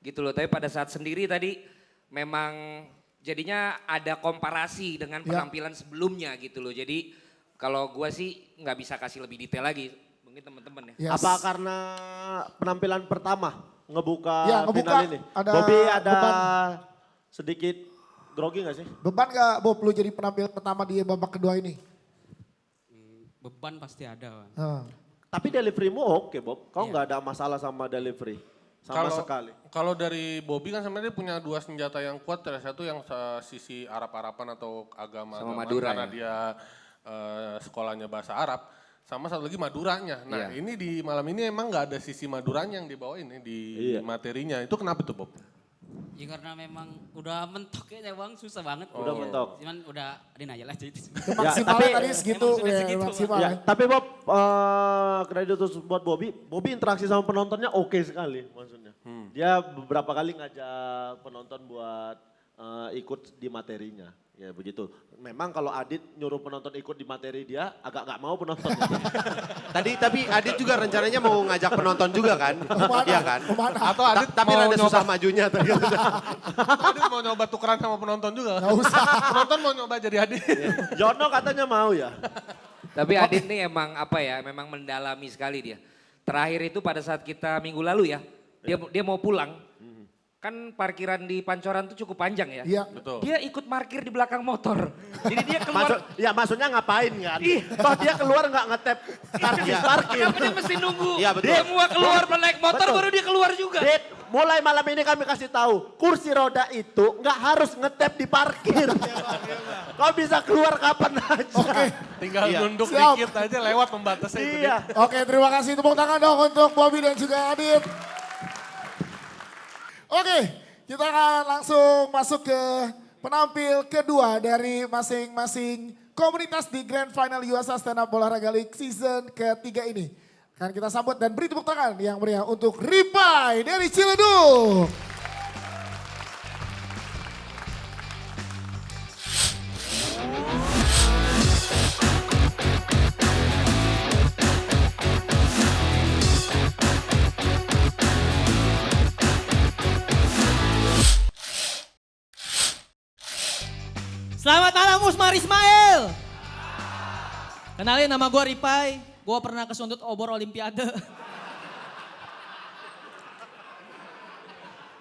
gitu loh. Tapi pada saat sendiri tadi memang jadinya ada komparasi dengan penampilan sebelumnya gitu loh. Jadi kalau gue sih nggak bisa kasih lebih detail lagi. Mungkin teman-teman ya. Apa karena penampilan pertama ngebuka, Ya, ngebuka, final ini. ada Bobby ada beban. sedikit grogi gak sih? Beban gak Bob lu jadi penampil pertama di babak kedua ini? Beban pasti ada. Tapi deliverymu oke Bob, kau nggak ada masalah sama delivery? Sama sekali. Kalau dari Bobby kan sebenarnya dia punya dua senjata yang kuat. Satu yang sisi Arab-Araban atau agama Sama Madura karena ya. dia sekolahnya bahasa Arab. Sama satu lagi Maduranya. Nah ini di malam ini emang nggak ada sisi Maduranya yang dibawa ini di materinya. Itu kenapa tuh Bob? Ya karena memang udah mentok ya bang, susah banget. Udah mentok. Cuman udah adin aja lah jadi. Maksimalnya tadi segitu. Maksimal. Ya, tapi Bob, kredit buat Bobby. Bobby interaksi sama penontonnya oke sekali maksudnya. Dia beberapa kali ngajak penonton buat ikut di materinya. Ya begitu. Memang kalau Adit nyuruh penonton ikut di materi dia, agak gak mau penonton. Tapi Adit juga rencananya mau ngajak penonton juga kan? Iya kan? Atau Adit Tapi mau rada susah majunya tadi. Adit mau nyoba tukeran sama penonton juga. Gak usah. Penonton mau nyoba jadi Adit. Jono katanya mau ya. Tapi Adit nih emang apa ya, memang mendalami sekali dia. Terakhir itu pada saat kita minggu lalu ya, dia mau pulang. Kan parkiran di Pancoran tuh cukup panjang ya. Iya. Betul. Dia ikut parkir di belakang motor. Jadi dia keluar. Maksudnya ngapain kan? Toh dia keluar nggak ngetep parkir. Kenapa dia mesti nunggu? Iya, betul. Semua keluar naik motor Betul. baru dia keluar juga. Dit, mulai malam ini kami kasih tahu, kursi roda itu nggak harus ngetep di parkir. Kau bisa keluar kapan aja. Oke. Tinggal nunduk Siap. dikit aja lewat pembatasnya itu. Iya. Oke, terima kasih. Tepuk tangan dong untuk Bobby dan juga Adit. Oke, kita akan langsung masuk ke penampil kedua dari masing-masing komunitas di Grand Final USA Stand Up Olahraga League season ketiga ini. Akan kita sambut dan beri tepuk tangan yang meriah untuk Ripai dari Ciledug. Selamat malam Usmar Ismail. Kenalin nama gue Ripai. Gue pernah kesundut obor Olimpiade.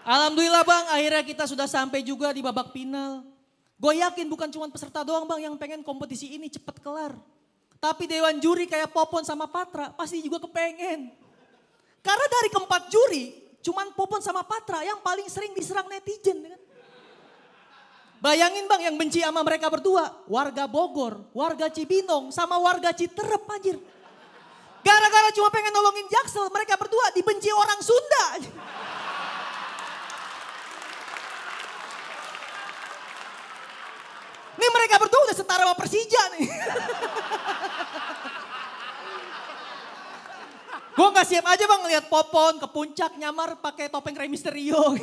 Alhamdulillah bang, akhirnya kita sudah sampai juga di babak final. Gue yakin bukan cuma peserta doang bang yang pengen kompetisi ini cepet kelar. Tapi dewan juri kayak Popon sama Patra pasti juga kepengen. Karena dari keempat juri, cuman Popon sama Patra yang paling sering diserang netizen. Kan? Bayangin bang yang benci sama mereka berdua, warga Bogor, warga Cibinong, sama warga Citerep anjir. Gara-gara cuma pengen nolongin Jaksel, mereka berdua dibenci orang Sunda. Nih mereka berdua udah setara sama Persija nih. Gue gak siap aja bang ngeliat Popon ke puncak nyamar pakai topeng Rey Mysterio.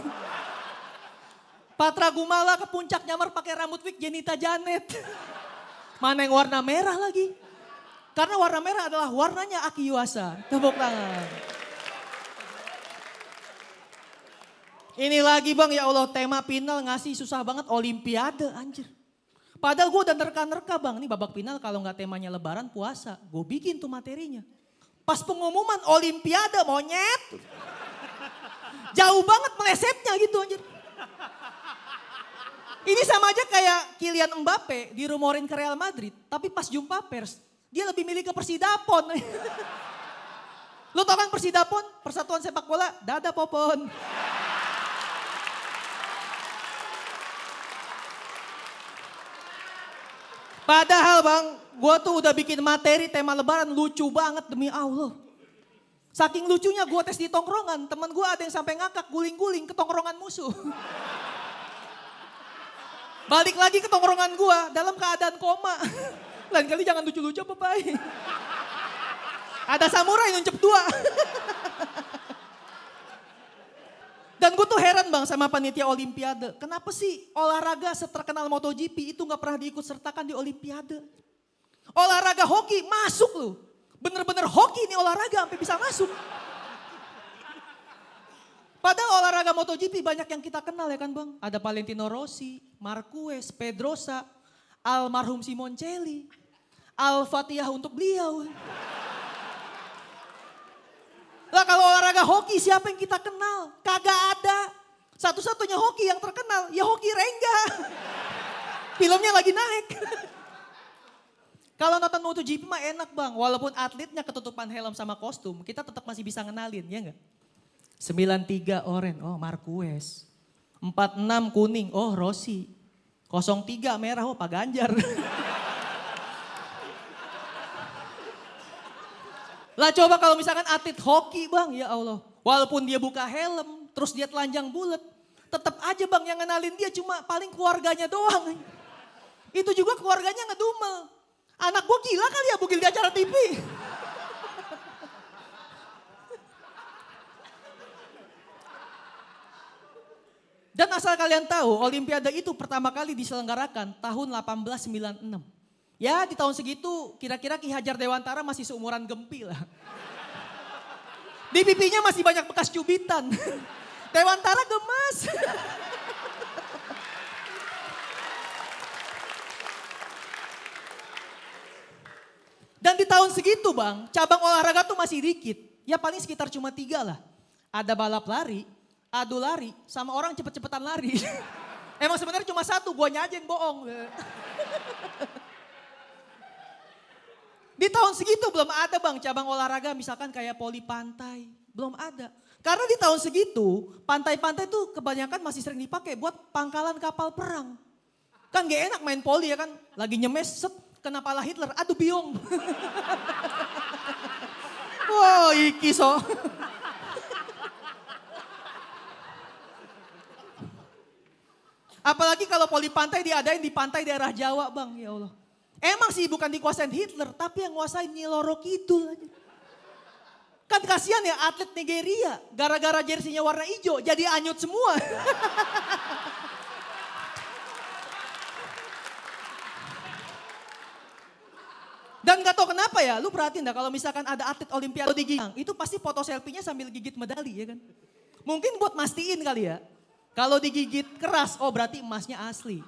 Patra Gumala ke puncak nyamar pakai rambut wig Jenita Janet. Mana yang warna merah lagi? Karena warna merah adalah warnanya Aki Yuasa. Tepuk tangan. Ini lagi bang, ya Allah tema final ngasih susah banget Olimpiade anjir. Padahal gue udah nerka-nerka bang, ini babak final kalau nggak temanya lebaran puasa. Gue bikin tuh materinya. Pas pengumuman Olimpiade monyet. Jauh banget melesetnya gitu anjir. Ini sama aja kayak Kylian Mbappe dirumorin ke Real Madrid. Tapi pas jumpa pers, dia lebih milih ke Persidapon. Lo tau kan Persidapon? Persatuan Sepak Bola, dadah Popon. Padahal bang, gue tuh udah bikin materi tema lebaran lucu banget demi Allah. Saking lucunya gue tes di tongkrongan, temen gue ada yang sampai ngakak guling-guling ke tongkrongan musuh. Balik lagi ke tongkrongan gue dalam keadaan koma. Lain kali jangan lucu-lucu apa baik. Ada samurai nuncep dua. Dan gue tuh heran bang sama panitia Olimpiade. Kenapa sih olahraga seterkenal MotoGP itu gak pernah diikut sertakan di Olimpiade? Olahraga hoki masuk loh. Bener-bener hoki nih olahraga sampai bisa masuk. Padahal olahraga MotoGP banyak yang kita kenal ya kan bang. Ada Valentino Rossi, Marquez, Pedrosa, almarhum Simoncelli, Al-Fatihah untuk beliau. Lah kalau olahraga hoki siapa yang kita kenal? Kagak ada. Satu-satunya hoki yang terkenal ya hoki Rengga. Filmnya lagi naik. Kalau nonton MotoGP mah enak bang. Walaupun atletnya ketutupan helm sama kostum. Kita tetap masih bisa ngenalin ya enggak? 93 oren, oh Marquez. 46 kuning, oh Rossi. 03 merah, oh Pak Ganjar. Lah coba kalau misalkan atlet hoki bang, ya Allah. Walaupun dia buka helm, terus dia telanjang bulat. Tetap aja bang yang ngenalin dia cuma paling keluarganya doang. Itu juga keluarganya ngedumel. Anak gue gila kali ya bugil di acara TV. Dan asal kalian tahu, Olimpiade itu pertama kali diselenggarakan tahun 1896. Ya di tahun segitu kira-kira Ki Hajar Dewantara masih seumuran Gempi lah. Di pipinya masih banyak bekas cubitan. Dewantara gemas. Dan di tahun segitu bang, cabang olahraga tuh masih dikit. Ya paling sekitar cuma 3 lah. Ada balap lari, adu lari, sama orang cepet-cepetan lari. Emang sebenarnya cuma 1, guanya aja yang bohong. Di tahun segitu belum ada bang cabang olahraga misalkan kayak poli pantai. Belum ada. Karena di tahun segitu pantai-pantai tuh kebanyakan masih sering dipakai buat pangkalan kapal perang. Kan gak enak main poli ya kan. Lagi nyemes set kena pala Hitler. Aduh biong. Wow iki so. Apalagi kalau poli pantai diadain di pantai daerah Jawa bang. Ya Allah. Emang sih bukan dikuasain Hitler, tapi yang nguasain Nyi Loro Kidul aja. Kan kasihan ya atlet Nigeria, gara-gara jersinya warna hijau jadi anyut semua. Dan gak tau kenapa ya, lu perhatiin dah kalau misalkan ada atlet Olimpiade di Gilang, itu pasti foto selfie-nya sambil gigit medali ya kan. Mungkin buat mastiin kali ya, kalau digigit keras, oh berarti emasnya asli.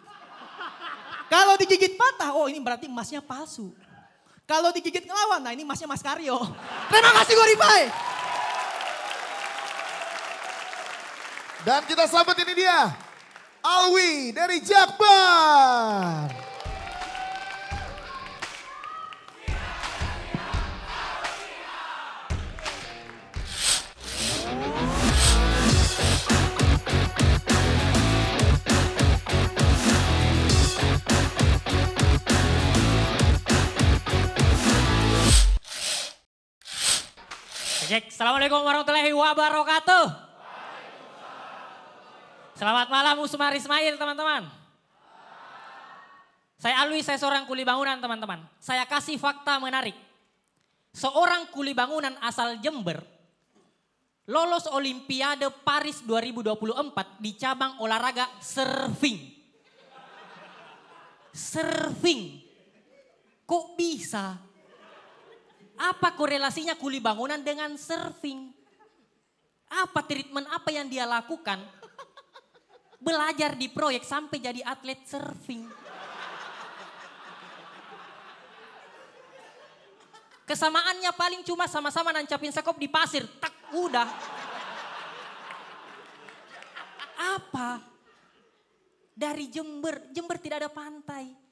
Kalau digigit patah, oh ini berarti emasnya palsu. Kalau digigit ngelawan, nah ini emasnya Mas Karyo. Terima kasih Gorify. Dan kita sambut ini dia, Alwi dari Jakbar. Cek, Assalamualaikum warahmatullahi wabarakatuh. Selamat malam Usmar Ismail teman-teman. Saya Alwi, saya seorang kuli bangunan teman-teman. Saya kasih fakta menarik. Seorang kuli bangunan asal Jember lolos Olimpiade Paris 2024 di cabang olahraga surfing. Surfing. Kok bisa? Apa korelasinya kuli bangunan dengan surfing? Apa treatment apa yang dia lakukan? Belajar di proyek sampai jadi atlet surfing. Kesamaannya paling cuma sama-sama nancapin sekop di pasir. Tak, udah. Apa? Dari Jember, Jember tidak ada pantai.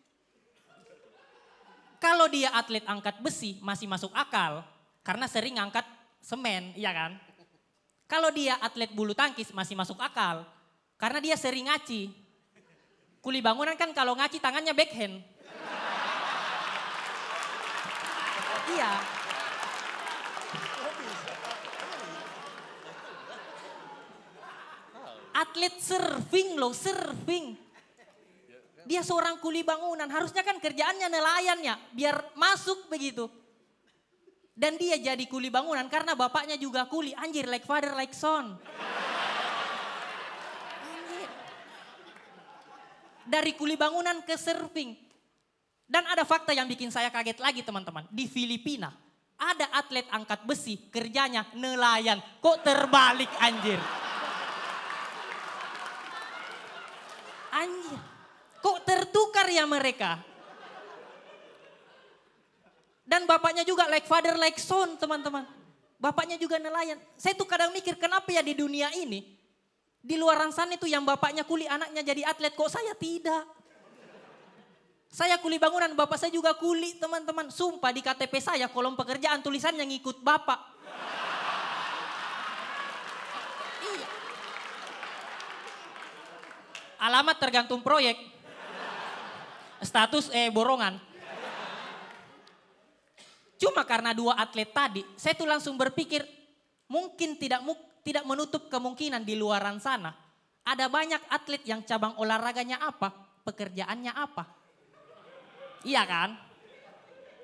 Kalau dia atlet angkat besi masih masuk akal karena sering angkat semen, iya kan? Kalau dia atlet bulu tangkis masih masuk akal karena dia sering ngaci. Kuli bangunan kan kalau ngaci tangannya backhand. Iya. Atlet surfing loh, surfing. Dia seorang kuli bangunan, harusnya kan kerjaannya nelayannya, biar masuk begitu. Dan dia jadi kuli bangunan karena bapaknya juga kuli, anjir like father like son. Anjir. Dari kuli bangunan ke surfing. Dan ada fakta yang bikin saya kaget lagi teman-teman, di Filipina ada atlet angkat besi kerjanya nelayan, kok terbalik anjir. Anjir. Kok tertukar ya mereka? Dan bapaknya juga like father like son teman-teman. Bapaknya juga nelayan. Saya tuh kadang mikir kenapa ya di dunia ini, di luaran sana itu yang bapaknya kuli anaknya jadi atlet, kok saya tidak. Saya kuli bangunan, bapak saya juga kuli teman-teman. Sumpah di KTP saya kolom pekerjaan tulisannya ngikut bapak. Iya. Alamat tergantung proyek. Status borongan. Cuma karena 2 atlet tadi, saya tuh langsung berpikir mungkin tidak menutup kemungkinan di luaran sana ada banyak atlet yang cabang olahraganya apa, pekerjaannya apa. Iya kan?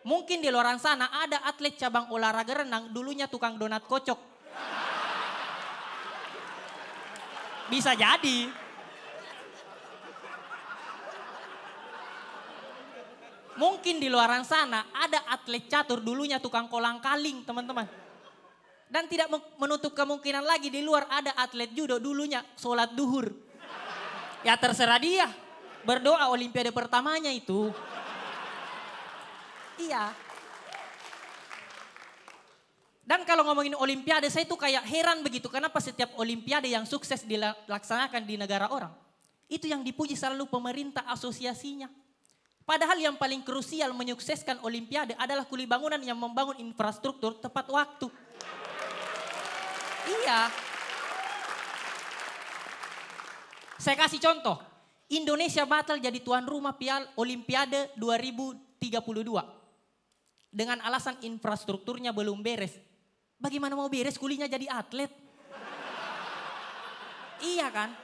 Mungkin di luaran sana ada atlet cabang olahraga renang dulunya tukang donat kocok. Bisa jadi. Mungkin di luaran sana ada atlet catur dulunya tukang kolang-kaling teman-teman. Dan tidak menutup kemungkinan lagi di luar ada atlet judo dulunya sholat duhur. Ya terserah dia. Berdoa olimpiade pertamanya itu. Iya. Dan kalau ngomongin olimpiade saya tuh kayak heran begitu. Kenapa setiap olimpiade yang sukses dilaksanakan di negara orang. Itu yang dipuji selalu pemerintah asosiasinya. Padahal yang paling krusial menyukseskan olimpiade adalah kuli bangunan yang membangun infrastruktur tepat waktu. Iya. Saya kasih contoh. Indonesia batal jadi tuan rumah Piala Olimpiade 2032. Dengan alasan infrastrukturnya belum beres. Bagaimana mau beres kulinya jadi atlet? Iya kan?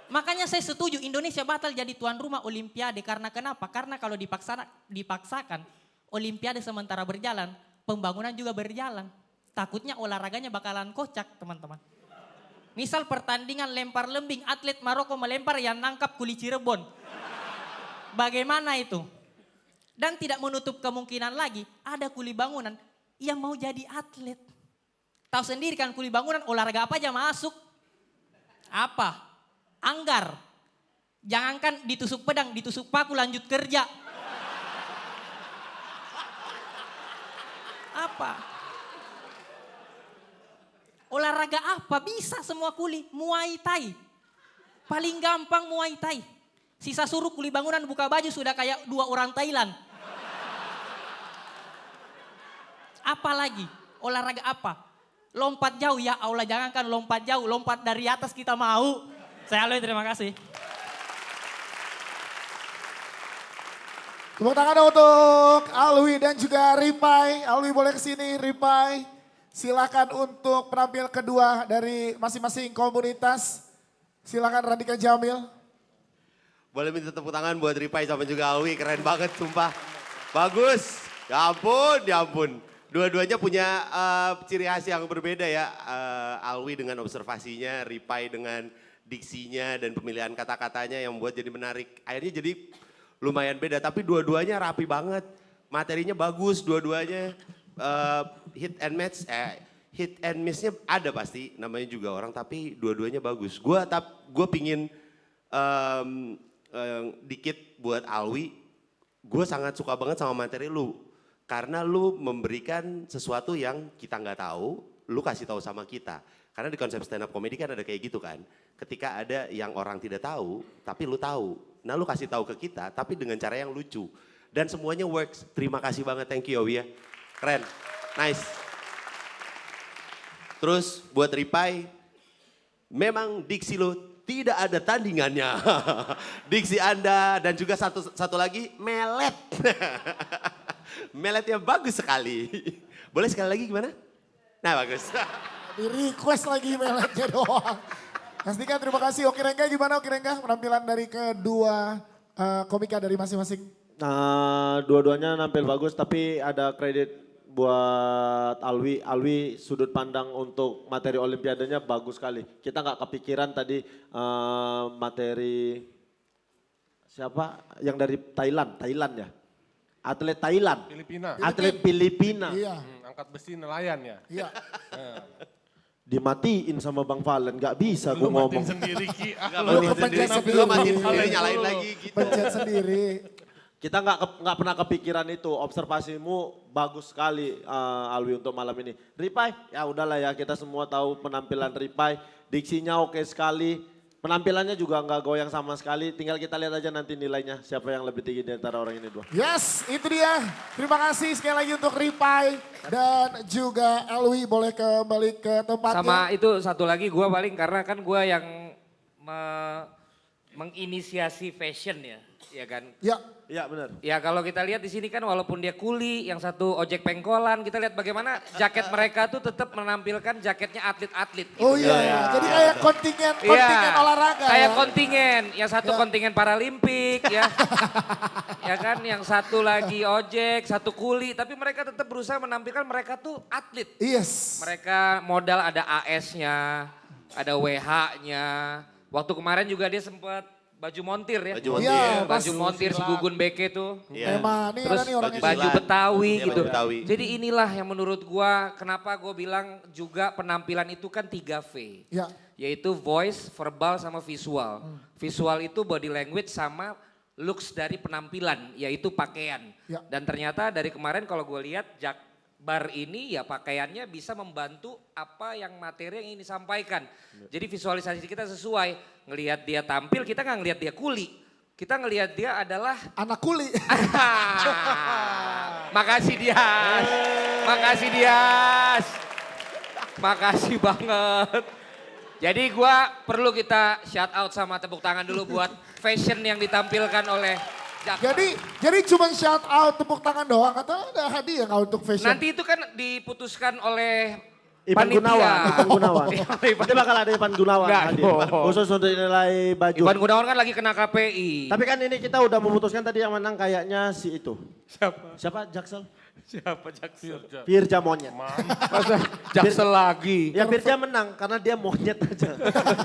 Makanya saya setuju Indonesia batal jadi tuan rumah Olimpiade. Karena kenapa? Karena kalau dipaksakan Olimpiade sementara berjalan, pembangunan juga berjalan. Takutnya olahraganya bakalan kocak teman-teman. Misal pertandingan lempar lembing, atlet Maroko melempar yang nangkap kuli Cirebon. Bagaimana itu? Dan tidak menutup kemungkinan lagi ada kuli bangunan yang mau jadi atlet. Tahu sendiri kan kuli bangunan olahraga apa aja masuk? Apa? Anggar. Jangankan ditusuk pedang, ditusuk paku lanjut kerja. Apa? Olahraga apa? Bisa semua kuli. Muay Thai. Paling gampang Muay Thai. Sisa suruh kuli bangunan buka baju sudah kayak 2 orang Thailand. Apa lagi? Olahraga apa? Lompat jauh ya Allah, jangankan lompat jauh, lompat dari atas kita mau. Saya Alwi, terima kasih. Tepuk tangan untuk Alwi dan juga Ripai. Alwi boleh kesini, Ripai. Silakan untuk penampil kedua dari masing-masing komunitas. Silakan Radika Jamil. Boleh minta tepuk tangan buat Ripai sama juga Alwi, keren banget sumpah. Bagus, ya ampun, ya ampun. Dua-duanya punya ciri khas yang berbeda ya. Alwi dengan observasinya, Ripai dengan diksinya dan pemilihan kata-katanya yang membuat jadi menarik. Akhirnya jadi lumayan beda, tapi dua-duanya rapi banget. Materinya bagus, dua-duanya hit and match, hit and miss-nya ada pasti, namanya juga orang, tapi dua-duanya bagus. Gue pingin dikit buat Alwi, gue sangat suka banget sama materi lu. Karena lu memberikan sesuatu yang kita nggak tahu, lu kasih tahu sama kita. Karena di konsep stand up comedy kan ada kayak gitu kan. Ketika ada yang orang tidak tahu, tapi lu tahu. Nah lu kasih tahu ke kita, tapi dengan cara yang lucu. Dan semuanya works. Terima kasih banget, thank you Owi ya. Keren, nice. Terus buat Ripai, memang diksi lu tidak ada tandingannya. Diksi Anda dan juga satu lagi melet. Meletnya bagus sekali. Boleh sekali lagi gimana? Nah bagus. Di request lagi meletnya doang. Pastikan terima kasih. Oki Rengga gimana Oki Rengga? Penampilan dari kedua komika dari masing-masing. Nah, dua-duanya nampil bagus tapi ada kredit buat Alwi. Alwi sudut pandang untuk materi olimpiadanya bagus sekali. Kita nggak kepikiran tadi materi siapa yang dari Thailand ya? Atlet Thailand. Filipina. Atlet Filipina. Iya. Angkat besi nelayan ya. Iya. Dimatiin sama Bang Valen, nggak bisa gue ngomong. Matiin sendiri Ki. Lu kepencet sendiri. Lu matiin sendiri, nyalain lagi gitu. Pencet sendiri. Kita nggak pernah kepikiran itu. Observasimu bagus sekali Alwi untuk malam ini. Ripai, ya udahlah ya kita semua tahu penampilan Ripai. Diksinya oke sekali. Penampilannya juga nggak goyang sama sekali. Tinggal kita lihat aja nanti nilainya siapa yang lebih tinggi di antara orang ini dua. Yes, itu dia. Terima kasih sekali lagi untuk Ripai dan juga Alwi, boleh kembali ke tempatnya. Sama itu satu lagi gue paling karena kan gue yang menginisiasi fashion ya kan? Ya. Iya benar. Ya kalau kita lihat di sini kan walaupun dia kuli, yang satu ojek pengkolan, kita lihat bagaimana jaket mereka tuh tetap menampilkan jaketnya atlet-atlet. Gitu. Oh iya, jadi kayak kontingen olahraga. Kayak kontingen, yang satu kontingen Paralimpik ya. Ya kan, yang satu lagi ojek, satu kuli, tapi mereka tetap berusaha menampilkan mereka tuh atlet. Yes. Mereka modal ada AS-nya, ada WH-nya. Waktu kemarin juga dia sempat baju montir ya. Baju montir. Ya, baju montir si Gugun Beke tuh. Iya. Terus baju Betawi Iya, gitu. baju Betawi. Jadi inilah yang menurut gua kenapa gua bilang juga penampilan itu kan 3V. Ya. Yaitu voice, verbal sama visual. Visual itu body language sama looks dari penampilan yaitu pakaian. Ya. Dan ternyata dari kemarin kalau gue lihat Jakbar ini ya pakaiannya bisa membantu apa yang materi yang ingin disampaikan. Jadi visualisasi kita sesuai. Ngelihat dia tampil, kita nggak ngelihat dia kuli. Kita ngelihat dia adalah anak kuli. Makasih Dias. Makasih Dias. Makasih banget. Jadi gua perlu kita shout out sama tepuk tangan dulu buat fashion yang ditampilkan oleh Jakbar. Jadi cuma shout out tepuk tangan doang atau ada hadiah kalau untuk fashion? Nanti itu kan diputuskan oleh Ivan Gunawan. Dia bakal ada Ivan Gunawan hadir. Khusus untuk nilai baju. Ivan Gunawan kan lagi kena KPI. Tapi kan ini kita udah memutuskan tadi yang menang kayaknya si itu. Siapa Jaksel? Siapa Jaksel? Firja Monyet. Masa Jaksel lagi? Ya Firja menang karena dia monyet aja.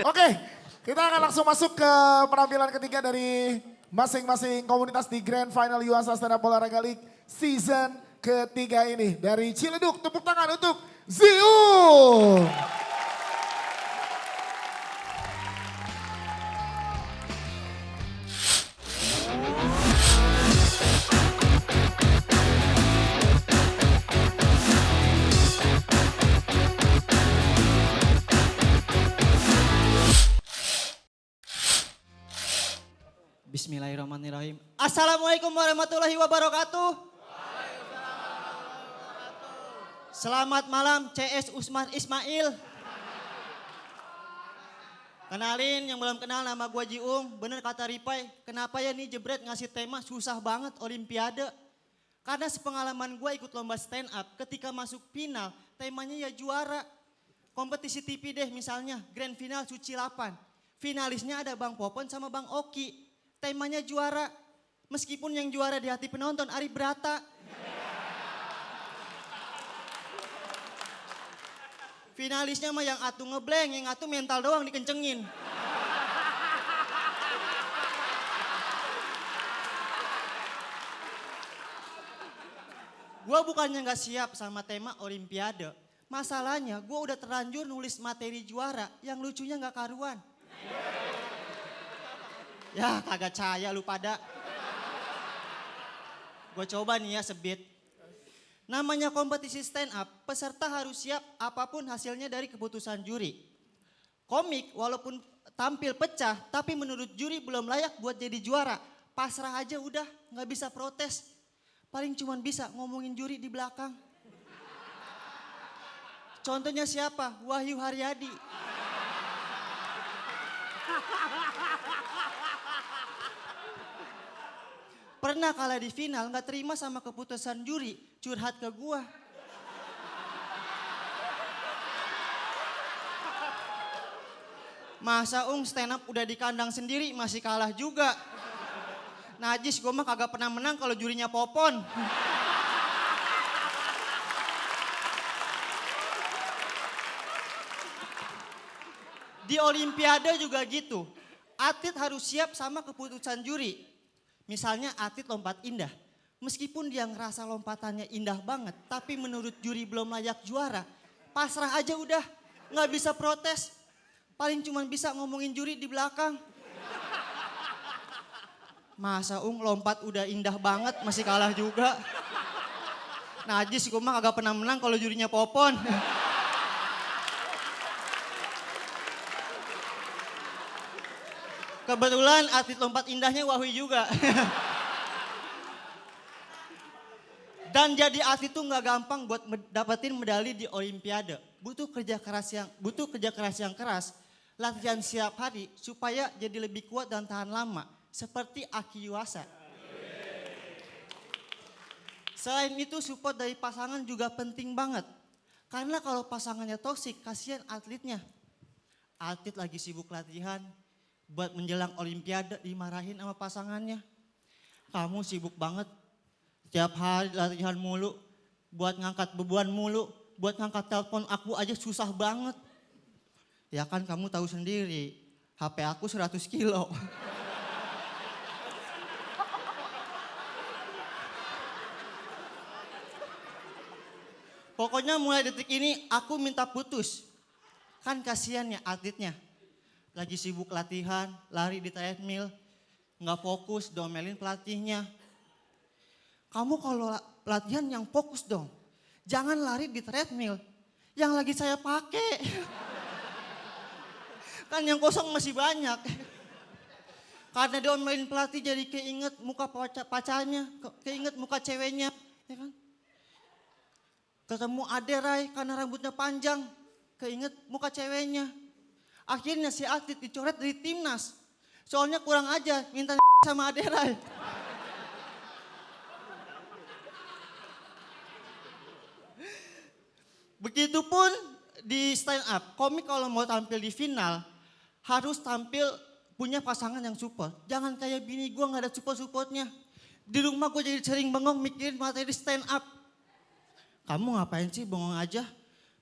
Oke, kita akan langsung masuk ke penampilan ketiga dari masing-masing komunitas di Grand Final Yuasa Stand Up Olahraga League season ketiga ini. Dari Ciledug, tepuk tangan untuk Ziu. Bismillahirrahmanirrahim. Assalamualaikum warahmatullahi wabarakatuh. Selamat malam CS Usman Ismail. Kenalin yang belum kenal, nama gua Jiung. Bener kata Ripai, kenapa ya nih jebret ngasih tema susah banget Olimpiade. Karena sepengalaman gua ikut lomba stand up, ketika masuk final temanya ya juara. Kompetisi TV deh misalnya, grand final Suci 8. Finalisnya ada Bang Popon sama Bang Oki. Temanya juara, meskipun yang juara di hati penonton Ari Brata. Finalisnya mah yang atu ngeblank, yang atu mental doang dikencengin. Gua bukannya gak siap sama tema Olimpiade. Masalahnya gue udah terlanjur nulis materi juara yang lucunya gak karuan. Ya kagak caya lu pada. Gue coba nih ya sebit. Namanya kompetisi stand up, peserta harus siap apapun hasilnya dari keputusan juri. Komik walaupun tampil pecah, tapi menurut juri belum layak buat jadi juara. Pasrah aja udah, gak bisa protes. Paling cuman bisa ngomongin juri di belakang. Contohnya siapa? Wahyu Haryadi. Pernah kalah di final gak terima sama keputusan juri, curhat ke gua. Masa stand up udah di kandang sendiri masih kalah juga. Najis gua mah kagak pernah menang kalau jurinya Popon. Di Olimpiade juga gitu. Atlet harus siap sama keputusan juri. Misalnya atlet lompat indah. Meskipun dia ngerasa lompatannya indah banget, tapi menurut juri belum layak juara, pasrah aja udah, nggak bisa protes. Paling cuma bisa ngomongin juri di belakang. Masa lompat udah indah banget masih kalah juga. Najis gue mah kagak pernah menang kalau jurinya Popon. Kebetulan atlet lompat indahnya Wahwi juga. Dan jadi atlet itu nggak gampang buat dapetin medali di Olimpiade. Butuh kerja keras yang keras, latihan setiap hari supaya jadi lebih kuat dan tahan lama. Seperti Aki Yuasa. Selain itu support dari pasangan juga penting banget. Karena kalau pasangannya toksik, kasihan atletnya. Atlet lagi sibuk latihan, buat menjelang Olimpiade dimarahin sama pasangannya. Kamu sibuk banget, tiap hari latihan mulu, buat ngangkat beban mulu, buat ngangkat telepon aku aja susah banget. Ya kan kamu tahu sendiri, HP aku 100 kilo. Pokoknya mulai detik ini aku minta putus. Kan kasihan ya atletnya. Lagi sibuk latihan, lari di treadmill, nggak fokus, domelin pelatihnya. Kamu kalau latihan yang fokus dong. Jangan lari di treadmill yang lagi saya pakai. Kan yang kosong masih banyak. Karena diomelin pelatih jadi keinget muka pacarnya, keinget muka ceweknya. Ya kan? Ketemu Ade Rai karena rambutnya panjang, keinget muka ceweknya. Akhirnya si atlet dicoret dari timnas. Soalnya kurang aja minta sama Ade Rai. Begitupun di stand up, komik kalau mau tampil di final harus tampil punya pasangan yang support. Jangan kayak bini gue gak ada support-supportnya. Di rumah gue jadi sering bengong mikirin materi stand up. Kamu ngapain sih bengong aja?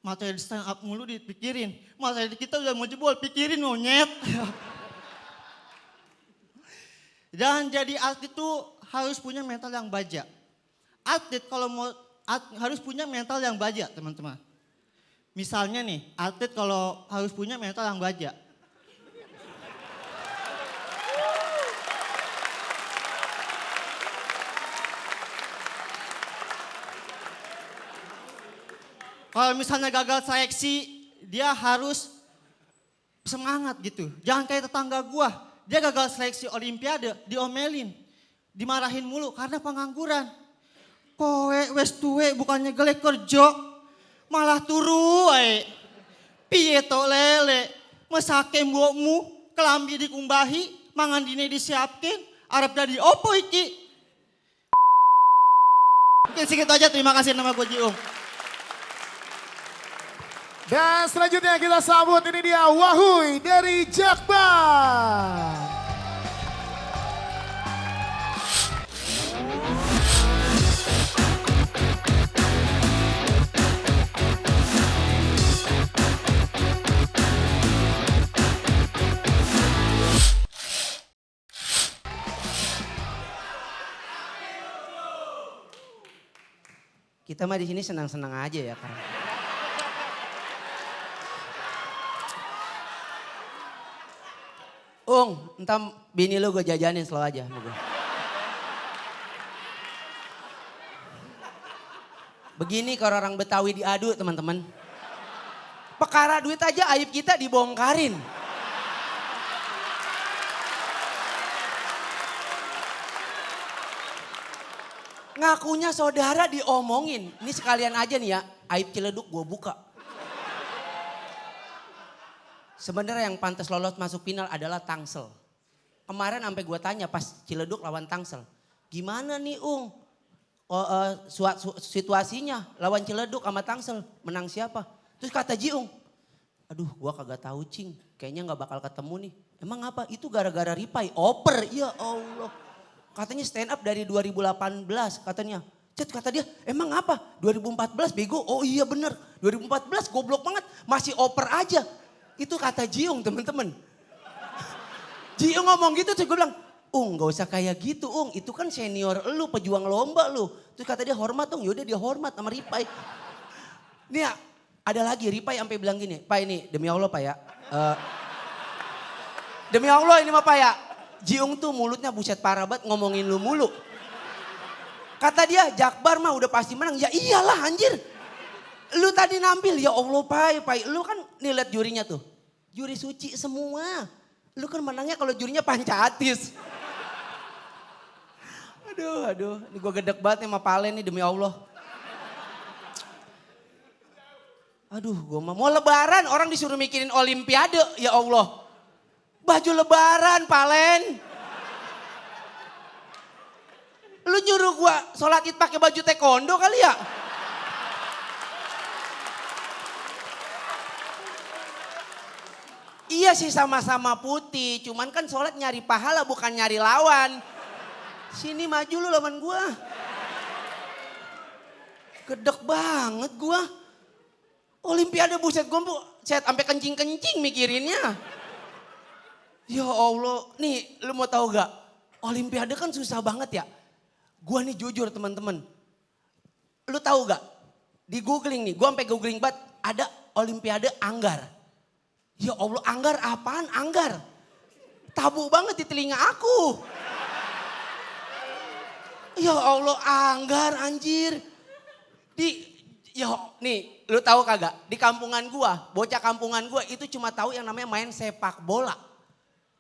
Materi stand up mulu dipikirin. Materi kita udah mau jebol, pikirin monyet. Dan jadi atlet itu harus punya mental yang baja. Atlet kalau mau harus punya mental yang baja, teman-teman. Misalnya nih, atlet kalau harus punya mental yang baja. Kalau misalnya gagal seleksi, dia harus semangat gitu. Jangan kayak tetangga gua, dia gagal seleksi Olimpiade, diomelin, dimarahin mulu karena pengangguran. Kowe wes tuwe bukannya gelek kerja, malah turu wae. Piye to lele, mesake mbokmu, kelambi dikumbahi, mangan dine disiapkin, arep dadi opo iki? Mungkin segitu aja, terima kasih, nama gue Jiung. Dan selanjutnya kita sambut, ini dia Wahui dari Jakbar. Kita mah di sini senang-senang aja ya kan. Entar bini lu gue jajanin selalu aja. Begini kalau orang Betawi diadu teman-teman. Perkara duit aja aib kita dibongkarin. Ngakunya saudara diomongin. Ini sekalian aja nih ya, aib Ciledug gue buka. Sebenarnya yang pantas lolos masuk final adalah Tangsel. Kemarin sampai gue tanya pas Ciledug lawan Tangsel. Gimana nih situasinya lawan Ciledug sama Tangsel, menang siapa? Terus kata Jiung, aduh gue kagak tahu Cing, kayaknya gak bakal ketemu nih. Emang apa? Itu gara-gara Ripai, oper, ya Allah. Katanya stand up dari 2018 katanya. Kata dia, emang apa? 2014 bego? Oh iya bener, 2014 goblok banget, masih oper aja. Itu kata Jiung teman-teman. Jiung ngomong gitu terus gue bilang, gak usah kayak gitu itu kan senior lu, pejuang lomba lu. Terus kata dia hormat yaudah dia hormat sama Ripai. Nih ya, ada lagi Ripai sampai bilang gini, Pak ini demi Allah Pak ya. Demi Allah ini mah Pak ya. Jiung tuh mulutnya buset parah banget ngomongin lu mulu. Kata dia, Jakbar mah udah pasti menang. Ya iyalah anjir. Lu tadi nampil, ya Allah Pai. Lu kan nih liat jurinya tuh. Juri suci semua. Lu kan menangnya kalau jurinya pancatis. Aduh. Ini gue gedek banget sama Palen nih demi Allah. Aduh, gue mau lebaran orang disuruh mikirin olimpiade. Ya Allah. Baju lebaran Palen. Lu nyuruh gue sholat id pakai baju taekwondo kali ya? Iya sih sama-sama putih, cuman kan sholat nyari pahala bukan nyari lawan. Sini maju lu lawan gua. Gedek banget gua. Olimpiade buset gua set sampai kencing-kencing mikirinnya. Ya Allah, nih lu mau tahu gak? Olimpiade kan susah banget ya. Gua nih jujur teman-teman. Lu tahu gak? Di googling nih, gua sampai googling banget ada Olimpiade Anggar. Ya Allah, anggar apaan? Anggar. Tabu banget di telinga aku. Ya Allah, anggar anjir. Nih, lu tahu kagak? Di kampungan gua, bocah kampungan gua itu cuma tahu yang namanya main sepak bola.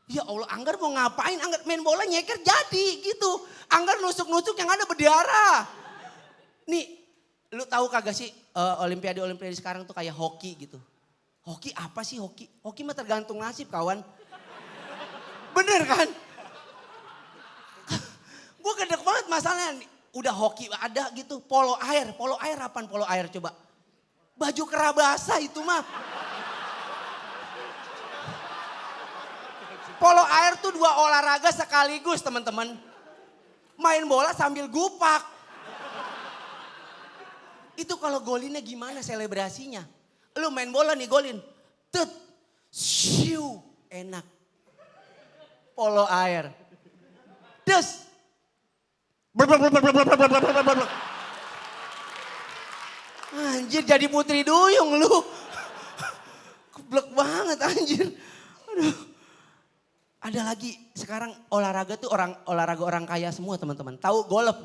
Ya Allah, anggar mau ngapain? Anggar main bola nyeker jadi gitu. Anggar nusuk-nusuk yang ada berdarah. Nih, lu tahu kagak sih Olimpiade sekarang tuh kayak hoki gitu. Hoki apa sih hoki? Hoki mah tergantung nasib kawan. Bener kan? Gue gedek banget masalahnya. Udah hoki ada gitu. Polo air apaan polo air coba? Baju kera basah itu mah. Polo air tuh 2 olahraga sekaligus teman-teman. Main bola sambil gupak. Itu kalau golinnya gimana selebrasinya? Lu main bola nih golin. Tet. Siu. Enak. Polo air. Des. Anjir jadi putri duyung lu. Keblek banget anjir. Aduh. Ada lagi sekarang olahraga tuh olahraga orang kaya semua teman-teman. Tahu golf.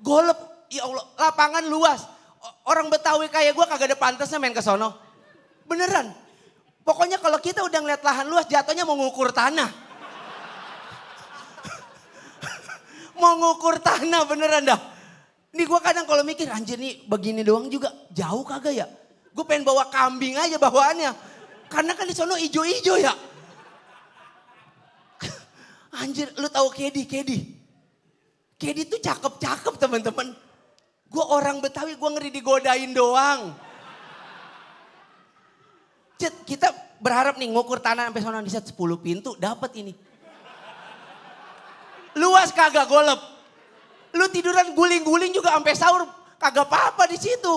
Golf, ya Allah lapangan luas. Orang Betawi kayak gue kagak ada pantasnya main ke sono. Beneran. Pokoknya kalau kita udah ngeliat lahan luas jatuhnya mau ngukur tanah. Mau ngukur tanah beneran dah. Nih gue kadang kalau mikir anjir nih begini doang juga jauh kagak ya. Gue pengen bawa kambing aja bawaannya. Karena kan di sono ijo-ijo ya. Anjir lu tahu Kedi? Kedi tuh cakep-cakep teman-teman. Gue orang Betawi, gue ngeri digodain doang. Kita berharap nih ngukur tanah sampai sana di set 10 pintu, dapat ini. Luas kagak golep. Lu tiduran guling-guling juga sampai sahur, kagak apa-apa di situ.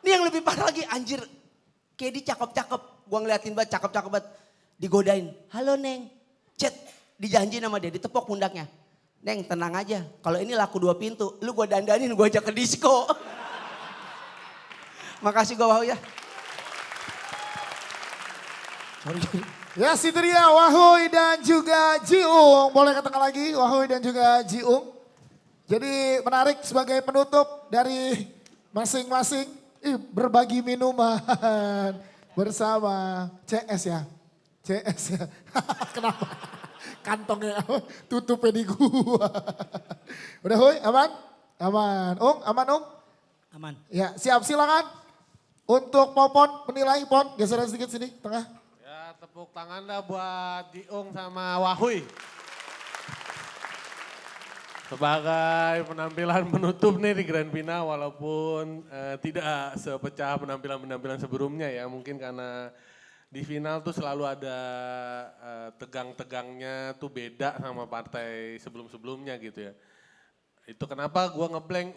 Ini yang lebih parah lagi, anjir. Kedi cakep-cakep, gue ngeliatin banget cakep-cakep banget. Digodain, halo Neng. Dijanji sama dia, ditepok pundaknya. Neng tenang aja, kalau ini laku 2 pintu, lu gue dandanin, gue ajak ke disco. Makasih gue Wahyu ya. Sorry. Ya si dia Wahyu dan juga Jiung. Boleh katakan lagi Wahyu dan juga Jiung. Jadi menarik sebagai penutup dari masing-masing berbagi minuman bersama CS ya. Kenapa? Kantongnya tutupnya di gua. Udah Huy, aman? Aman. Aman Aman. Ya siap silakan. Untuk Popon menilai Pon, geser sedikit sini tengah. Ya tepuk tangan dah buat Jiung sama Wahyu. Sebagai penampilan penutup nih di Grand Final walaupun tidak sepecah penampilan-penampilan sebelumnya ya. Mungkin karena di final tuh selalu ada tegang-tegangnya tuh beda sama partai sebelum-sebelumnya gitu ya. Itu kenapa gua ngeblank